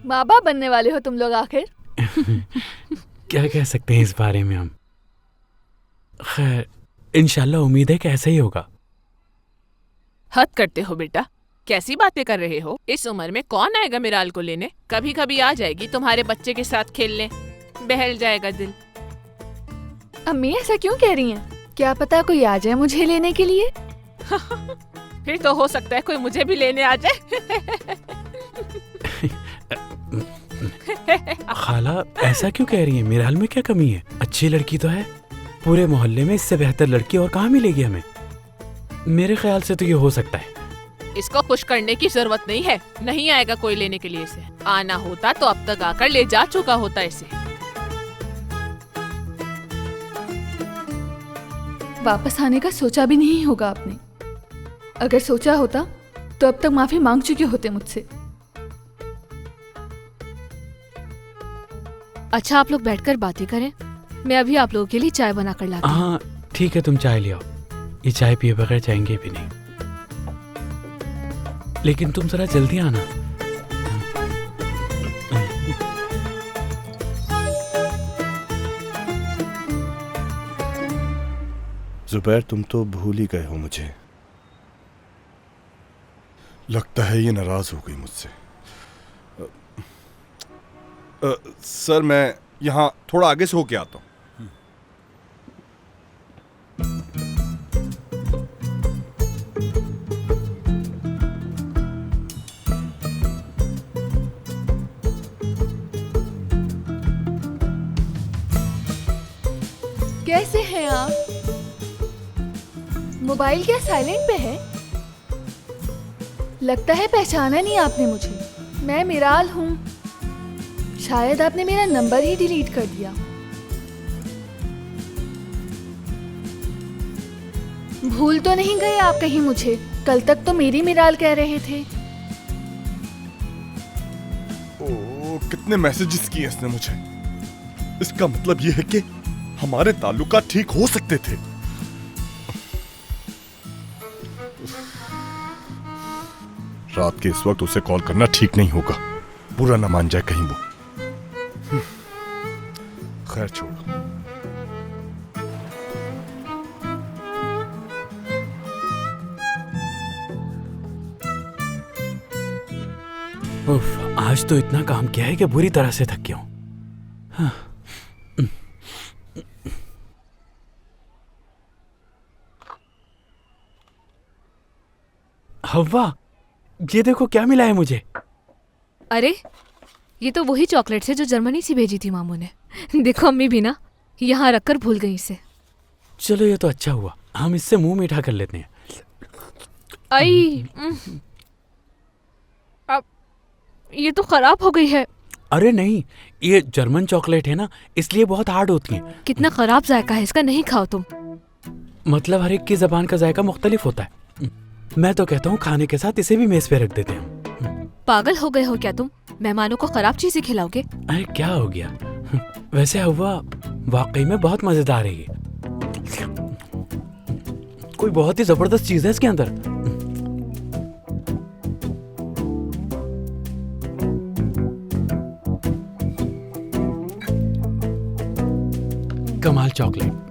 बाबा बनने वाले हो तुम लोग आखिर। क्या कह सकते हैं इस बारे में हम। खैर इंशाल्लाह उम्मीद है कि ऐसा ही होगा। हद करते हो बेटा, कैसी बातें कर रहे हो? इस उम्र में कौन आएगा मिराल को लेने? कभी कभी आ जाएगी तुम्हारे बच्चे के साथ खेलने, बहल जाएगा दिल। अम्मी ऐसा क्यों कह रही हैं? क्या पता कोई आ जाए मुझे लेने के लिए। फिर तो हो सकता है कोई मुझे भी लेने आ जाए। खाला ऐसा क्यों कह रही है? मेरे हाल में क्या कमी है? अच्छी लड़की तो है, पूरे मोहल्ले में इससे बेहतर लड़की और कहाँ मिलेगी हमें? मेरे ख्याल से तो ये हो सकता है। इसको खुश करने की जरूरत नहीं है, नहीं आएगा कोई लेने के लिए इसे। आना होता तो अब तक आकर ले जा चुका होता इसे। वापस आने का सोचा भी नहीं होगा आपने। अगर सोचा होता तो अब तक माफी मांग चुके होते मुझसे। अच्छा आप लोग बैठकर बातें करें, मैं अभी आप लोगों के लिए चाय बना कर लाती हूँ। हाँ ठीक है, तुम चाय ले आओ। ये चाय पिए बगैर जाएंगे भी नहीं। लेकिन तुम जरा जल्दी आना। जुबैर, तुम तो भूल ही गए हो मुझे। लगता है ये नाराज हो गई मुझसे। सर, मैं यहाँ थोड़ा आगे से होके आता हूँ। कैसे हैं आप? मोबाइल क्या साइलेंट पे है? लगता है पहचाना नहीं आपने मुझे। मैं मिराल हूँ। शायद आपने मेरा नंबर ही डिलीट कर दिया। भूल तो नहीं गए आप कहीं मुझे? कल तक तो मेरी मिराल कह रहे थे। ओह, कितने मैसेजेस किए इसने मुझे। इसका मतलब ये है कि हमारे ताल्लुकात ठीक हो सकते थे। रात के इस वक्त उसे कॉल करना ठीक नहीं होगा, बुरा ना मान जाए कहीं वो। खैर छोड़ो। उफ, आज तो इतना काम किया है कि बुरी तरह से थक गया हूं। हाँ। हव्वा, ये देखो क्या मिला है मुझे। अरे ये तो वही चॉकलेट है जो जर्मनी से भेजी थी मामू ने। देखो अम्मी भी ना यहाँ रखकर भूल गई इसे। चलो ये तो अच्छा हुआ, हम इससे मुंह मीठा कर लेते हैं। आई अब ये तो खराब हो गई है। अरे नहीं, ये जर्मन चॉकलेट है ना, इसलिए बहुत हार्ड होती हैं। कितना खराब जायका है इसका, नहीं खाओ तुम। मतलब हर एक की जबान का जायका मुख्तलिफ होता है। मैं तो कहता हूँ खाने के साथ इसे भी मेज पे रख देते हैं। पागल हो गए हो क्या तुम? मेहमानों को खराब चीजें खिलाओगे? अरे क्या हो गया? वैसे हवा वाकई में बहुत मजेदार है। ये कोई बहुत ही जबरदस्त चीज है इसके अंदर। कमाल chocolate.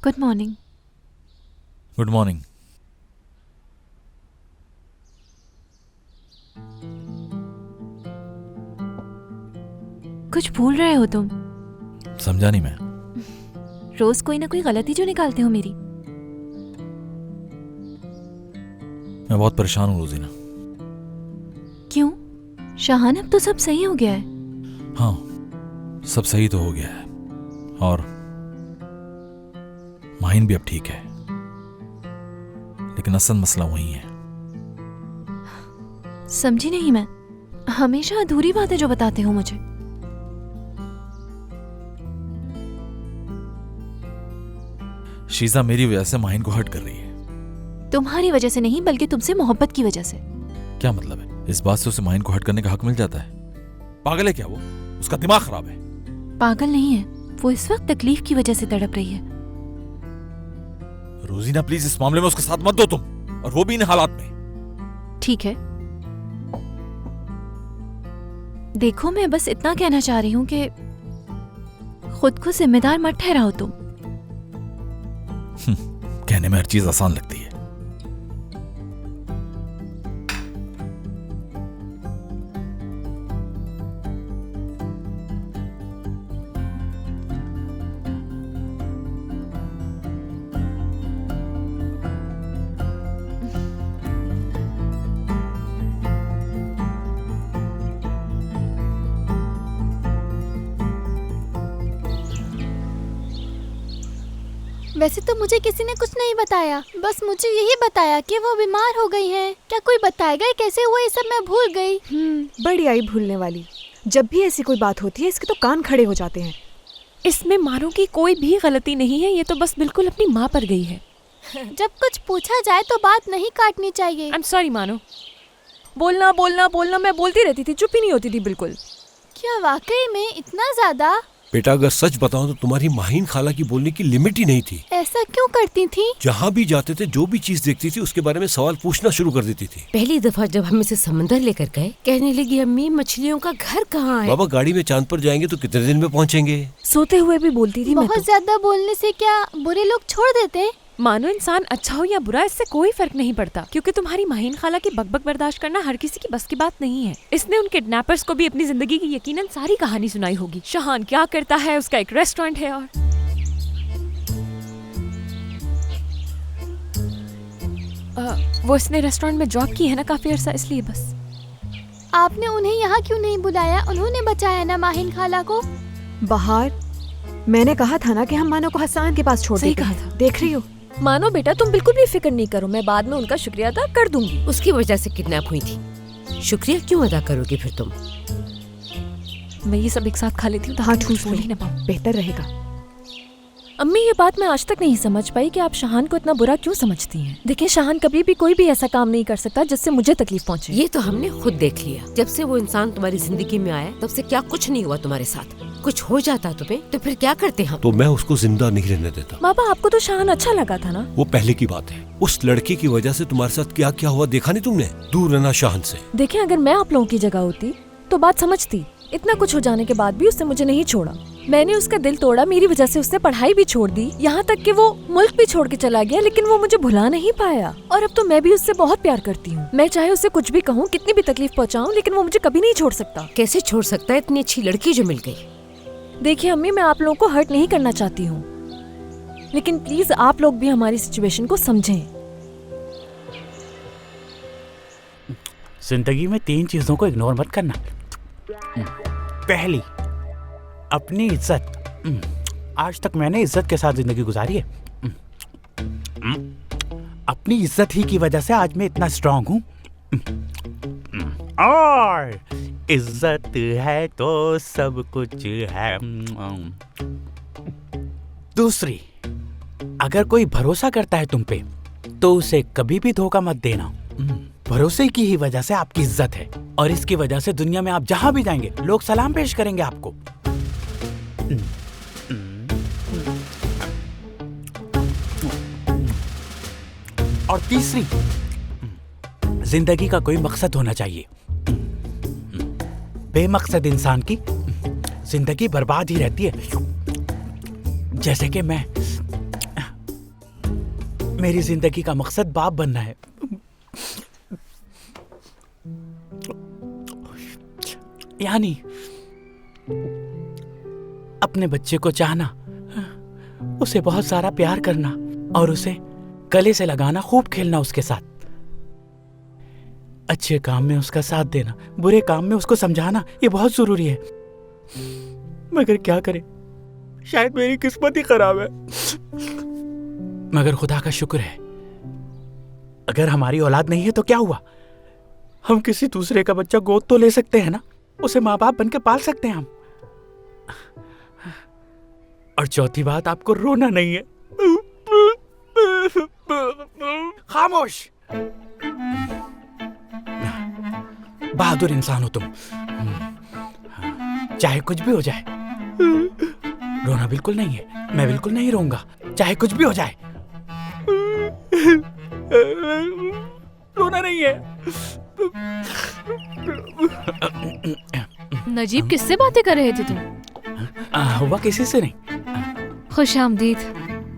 Good morning. Good morning. कुछ भूल रहे हो तुम? समझा नहीं मैं। रोज कोई ना कोई गलती जो निकालते हो मेरी। मैं बहुत परेशान हूँ रोजीना। क्यों? शाहान, अब तो सब सही हो गया है। हाँ, सब सही तो हो गया है और माहिन भी अब ठीक है, लेकिन असल मसला वही है। समझी नहीं मैं। हमेशा अधूरी बातें जो बताते हो मुझे। शीजा मेरी वजह से माहिन को हर्ट कर रही है। तुम्हारी वजह से नहीं, बल्कि तुमसे मोहब्बत की वजह से। क्या मतलब है? इस बात से उसे माहिन को हर्ट करने का हक मिल जाता है? पागल है क्या वो? उसका दिमाग खराब है। पागल नहीं है वो, इस वक्त तकलीफ की वजह से तड़प रही है। रोजीना प्लीज इस मामले में उसका साथ मत दो तुम, और वो भी इन हालात में। ठीक है, देखो मैं बस इतना कहना चाह रही हूँ कि खुद को जिम्मेदार मत ठहराओ तुम। कहने में हर चीज आसान लगती है। वैसे तो मुझे किसी ने कुछ नहीं बताया, बस मुझे यही बताया कि वो बीमार हो गई हैं। क्या कोई बताएगा कैसे हुआ ये सब? मैं भूल गई। बड़ी आई भूलने वाली। जब भी ऐसी कोई बात होती है इसके तो कान खड़े हो जाते हैं। इसमें मानो की कोई भी गलती नहीं है, ये तो बस बिल्कुल अपनी माँ पर गई है। जब कुछ पूछा जाए तो बात नहीं काटनी चाहिए। आई एम सॉरी मानो। बोलना बोलना बोलना, मैं बोलती रहती थी, चुप ही नहीं होती थी बिल्कुल। क्या वाकई में इतना ज्यादा? बेटा अगर सच बताऊं तो तुम्हारी माहिन खाला की बोलने की लिमिट ही नहीं थी। ऐसा क्यों करती थी? जहाँ भी जाते थे जो भी चीज देखती थी उसके बारे में सवाल पूछना शुरू कर देती थी। पहली दफा जब हम इसे समंदर लेकर गए, कहने लगी अम्मी मछलियों का घर कहाँ है? बाबा गाड़ी में चांद पर जाएंगे तो कितने दिन में पहुँचेंगे? सोते हुए भी बोलती थी। बहुत ज्यादा बोलने से क्या बुरे लोग छोड़ देते हैं? मानो इंसान अच्छा हो या बुरा इससे कोई फर्क नहीं पड़ता, क्योंकि तुम्हारी माहिन खाला की बकबक बर्दाश्त करना हर किसी की बस की बात नहीं है। इसने उन किडनैपर्स को भी अपनी जिंदगी की यकीनन सारी कहानी सुनाई होगी। शहान क्या करता है, उसका एक रेस्टोरेंट है और वो इसने रेस्टोरेंट में जॉब की है ना काफी अरसा, इसलिए बस। आपने उन्हें यहाँ क्यों नहीं बुलाया? उन्होंने बचाया ना माहिन खाला को। बाहर मैंने कहा था ना कि हम मानो को हसन के पास छोड़ सही देते कहा हैं। देख रही हो? मानो बेटा तुम बिल्कुल भी फिक्र नहीं करो, मैं बाद में उनका शुक्रिया अदा कर दूंगी। उसकी वजह से किडनैप हुई थी, शुक्रिया क्यों अदा करोगी फिर तुम? मैं ये सब एक साथ खा लेती हूँ तो हाँ, झूठ ठूस बोल ही लो। ना पाऊँ। बेहतर रहेगा। अम्मी ये बात मैं आज तक नहीं समझ पाई कि आप शहान को इतना बुरा क्यों समझती हैं। देखिए शहान कभी भी कोई भी ऐसा काम नहीं कर सकता जिससे मुझे तकलीफ पहुंचे। ये तो हमने खुद देख लिया। जब से वो इंसान तुम्हारी जिंदगी में आया तब से क्या कुछ नहीं हुआ तुम्हारे साथ। कुछ हो जाता तुम्हें तो फिर क्या करते हम? तो मैं उसको जिंदा नहीं रहने देता। बाबा आपको तो शहान अच्छा लगा था ना? वो पहले की बात है। उस लड़के की वजह से तुम्हारे साथ क्या क्या हुआ देखा नहीं तुमने? दूर रहना शहान से। देखिए अगर मैं आप लोगों की जगह होती तो बात समझती। इतना कुछ हो जाने के बाद भी उसने मुझे नहीं छोड़ा। मैंने उसका दिल तोड़ा, मेरी वजह से उसने पढ़ाई भी छोड़ दी, यहाँ तक कि वो मुल्क भी छोड़ के चला गया, लेकिन वो मुझे भुला नहीं पाया। और अब तो मैं भी उससे बहुत प्यार करती हूँ। मैं चाहे उसे कुछ भी कहूँ, कितनी भी तकलीफ पहुँचाऊँ, लेकिन वो मुझे कभी नहीं छोड़ सकता। कैसे छोड़ सकता है? इतनी अच्छी लड़की जो मिल गई। देखिए अम्मी मैं आप लोगों को हर्ट नहीं करना चाहती हूँ, लेकिन प्लीज आप लोग भी हमारी सिचुएशन को समझें। जिंदगी में 3 चीजों को इग्नोर मत करना। पहली, अपनी इज्जत। आज तक मैंने इज्जत के साथ जिंदगी गुजारी है। अपनी इज्जत ही की वजह से आज मैं इतना स्ट्रांग हूं। और इज्जत है तो सब कुछ है। दूसरी, अगर कोई भरोसा करता है तुम पे तो उसे कभी भी धोखा मत देना। भरोसे की ही वजह से आपकी इज्जत है, और इसकी वजह से दुनिया में आप जहां भी जाएंगे लोग सलाम पेश करेंगे आपको। और तीसरी, जिंदगी का कोई मकसद होना चाहिए। बेमकसद इंसान की जिंदगी बर्बाद ही रहती है। जैसे कि मेरी जिंदगी का मकसद बाप बनना है। यानी अपने बच्चे को चाहना, उसे बहुत सारा प्यार करना और उसे गले से लगाना, खूब खेलना उसके साथ। अच्छे काम में उसका साथ देना, बुरे काम में उसको समझाना, ये बहुत जरूरी है। मगर क्या करें, शायद मेरी किस्मत ही खराब है। मगर खुदा का शुक्र है, अगर हमारी औलाद नहीं है तो क्या हुआ, हम किसी दूसरे का बच्चा गोद तो ले सकते हैं ना, उसे माँ बाप बनके पाल सकते हैं हम। और चौथी बात, आपको रोना नहीं है। खामोश, बहादुर इंसान हो तुम। चाहे कुछ भी हो जाए, रोना बिल्कुल नहीं है। मैं बिल्कुल नहीं रोऊंगा, चाहे कुछ भी हो जाए। रोना नहीं है। नजीब किससे बातें कर रहे थे तुम? हुआ किसी से नहीं। खुश आमदीद।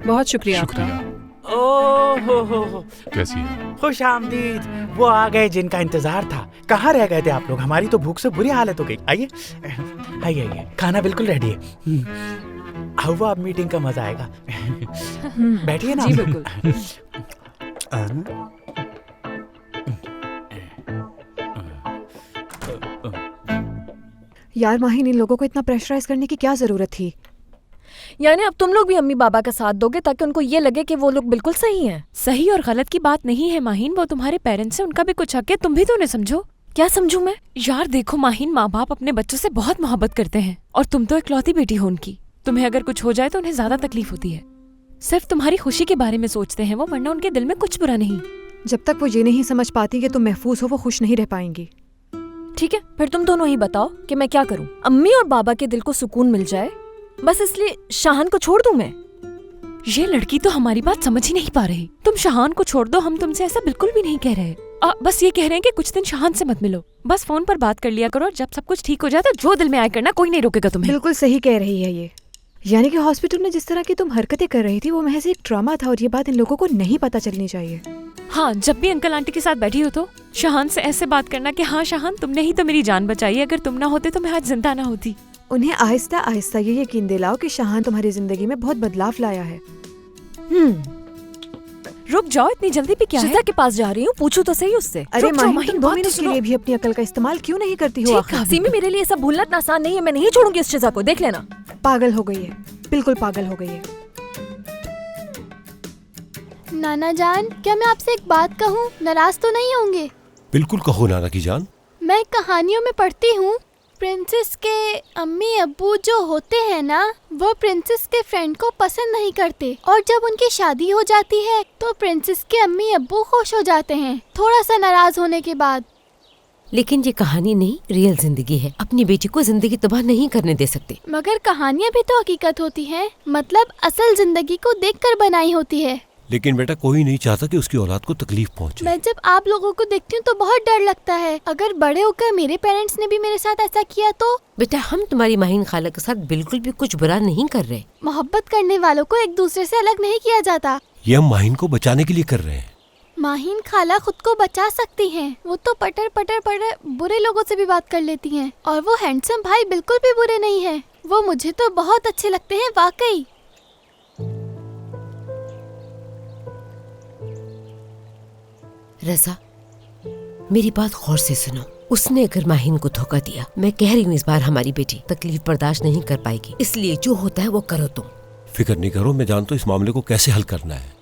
बहुत शुक्रिया आपका। ओहो कैसी है? खुश आमदीद। वो आ गए जिनका इंतजार था। कहाँ रह गए थे आप लोग? हमारी तो भूख से बुरी हालत हो गई। आइए आइए आइए, खाना बिल्कुल रेडी है। हुआ अब मीटिंग का मजा आएगा। बैठिए ना। जी बिल्कुल। यार माहिन, इन लोगों को इतना प्रेशराइज करने की क्या जरूरत थी? यानी अब तुम लोग भी अम्मी बाबा का साथ दोगे ताकि उनको ये लगे कि वो लोग बिल्कुल सही हैं। सही और गलत की बात नहीं है माहिन, वो तुम्हारे पेरेंट्स हैं, उनका भी कुछ हक है, तुम भी तो उन्हें समझो। क्या समझूं मैं? यार देखो माहिन, माँ बाप अपने बच्चों से बहुत मोहब्बत करते हैं और तुम तो इकलौती बेटी हो उनकी। तुम्हें अगर कुछ हो जाए तो उन्हें ज्यादा तकलीफ होती है। सिर्फ तुम्हारी खुशी के बारे में सोचते हैं वो, वरना उनके दिल में कुछ बुरा नहीं। जब तक वो ये नहीं समझ पाती कि तुम महफूज हो, वो खुश नहीं रह पाएंगी। ठीक है, फिर तुम दोनों ही बताओ कि मैं क्या करूं। अम्मी और बाबा के दिल को सुकून मिल जाए, बस इसलिए शाहान को छोड़ दूं मैं? ये लड़की तो हमारी बात समझ ही नहीं पा रही। तुम शाहान को छोड़ दो, हम तुमसे ऐसा बिल्कुल भी नहीं कह रहे। बस ये कह रहे हैं कि कुछ दिन शाहान से मत मिलो, बस फोन पर बात कर लिया करो और जब सब कुछ ठीक हो जाए तो जो दिल में आए करना, कोई नहीं रोकेगा तुम्हें। बिल्कुल सही कह रही है ये। यानी कि हॉस्पिटल में जिस तरह की तुम हरकतें कर रही थी वो महज एक ड्रामा था और ये बात इन लोगों को नहीं पता चलनी चाहिए। हाँ, जब भी अंकल आंटी के साथ बैठी हो तो शाहान से ऐसे बात करना कि हाँ शाहान, तुमने ही तो मेरी जान बचाई, अगर तुम ना होते तो मैं आज जिंदा ना होती। उन्हें आहिस्ता आहिस्ता ये यकीन दिलाओ कि शाहान तुम्हारी जिंदगी में बहुत बदलाव लाया है। रुक जाओ, इतनी जल्दी भी क्या है? शिजा के पास जा रही हूँ, पूछू तो सही उससे। अरे माहिन, तुम 2 मिनट के लिए भी अपनी अकल का इस्तेमाल क्यों नहीं करती हो? सिमी, मेरे लिए सब भूलना इतना आसान नहीं है। मैं नहीं छोड़ूंगी इस शिजा को, देख लेना। पागल हो गई है, बिल्कुल पागल हो गई है। नाना जान, क्या मैं आपसे एक बात कहूँ? नाराज तो नहीं होंगे? बिल्कुल कहो नाना की जान। मैं कहानियों में पढ़ती हूँ, प्रिंसेस के अम्मी अब्बू जो होते हैं ना, वो प्रिंसेस के फ्रेंड को पसंद नहीं करते और जब उनकी शादी हो जाती है तो प्रिंसेस के अम्मी अब्बू खुश हो जाते हैं, थोड़ा सा नाराज होने के बाद। लेकिन ये कहानी नहीं, रियल जिंदगी है। अपनी बेटी को जिंदगी तबाह नहीं करने दे सकते। मगर कहानियाँ भी तो हकीकत होती हैं, मतलब असल जिंदगी को देखकर बनाई होती है। लेकिन बेटा, कोई नहीं चाहता कि उसकी औलाद को तकलीफ पहुंचे। मैं जब आप लोगों को देखती हूँ तो बहुत डर लगता है, अगर बड़े होकर मेरे पेरेंट्स ने भी मेरे साथ ऐसा किया तो। बेटा, हम तुम्हारी माहिन खाला के साथ बिल्कुल भी कुछ बुरा नहीं कर रहे। मोहब्बत करने वालों को एक दूसरे से अलग नहीं किया जाता। ये हम माहिन को बचाने के लिए कर रहे हैं। माहिन खाला खुद को बचा सकती हैं, वो तो पटर पटर पटर बुरे लोगों से भी बात कर लेती हैं और वो हैंडसम भाई बिल्कुल भी बुरे नहीं हैं, वो मुझे तो बहुत अच्छे लगते हैं वाकई। रज़ा, मेरी बात गौर से सुनो। उसने अगर माहिन को धोखा दिया, मैं कह रही हूँ इस बार हमारी बेटी तकलीफ बर्दाश्त नहीं कर पाएगी, इसलिए जो होता है वो करो तुम। फिक्र नहीं करो, मैं जानता हूँ इस मामले को कैसे हल करना है।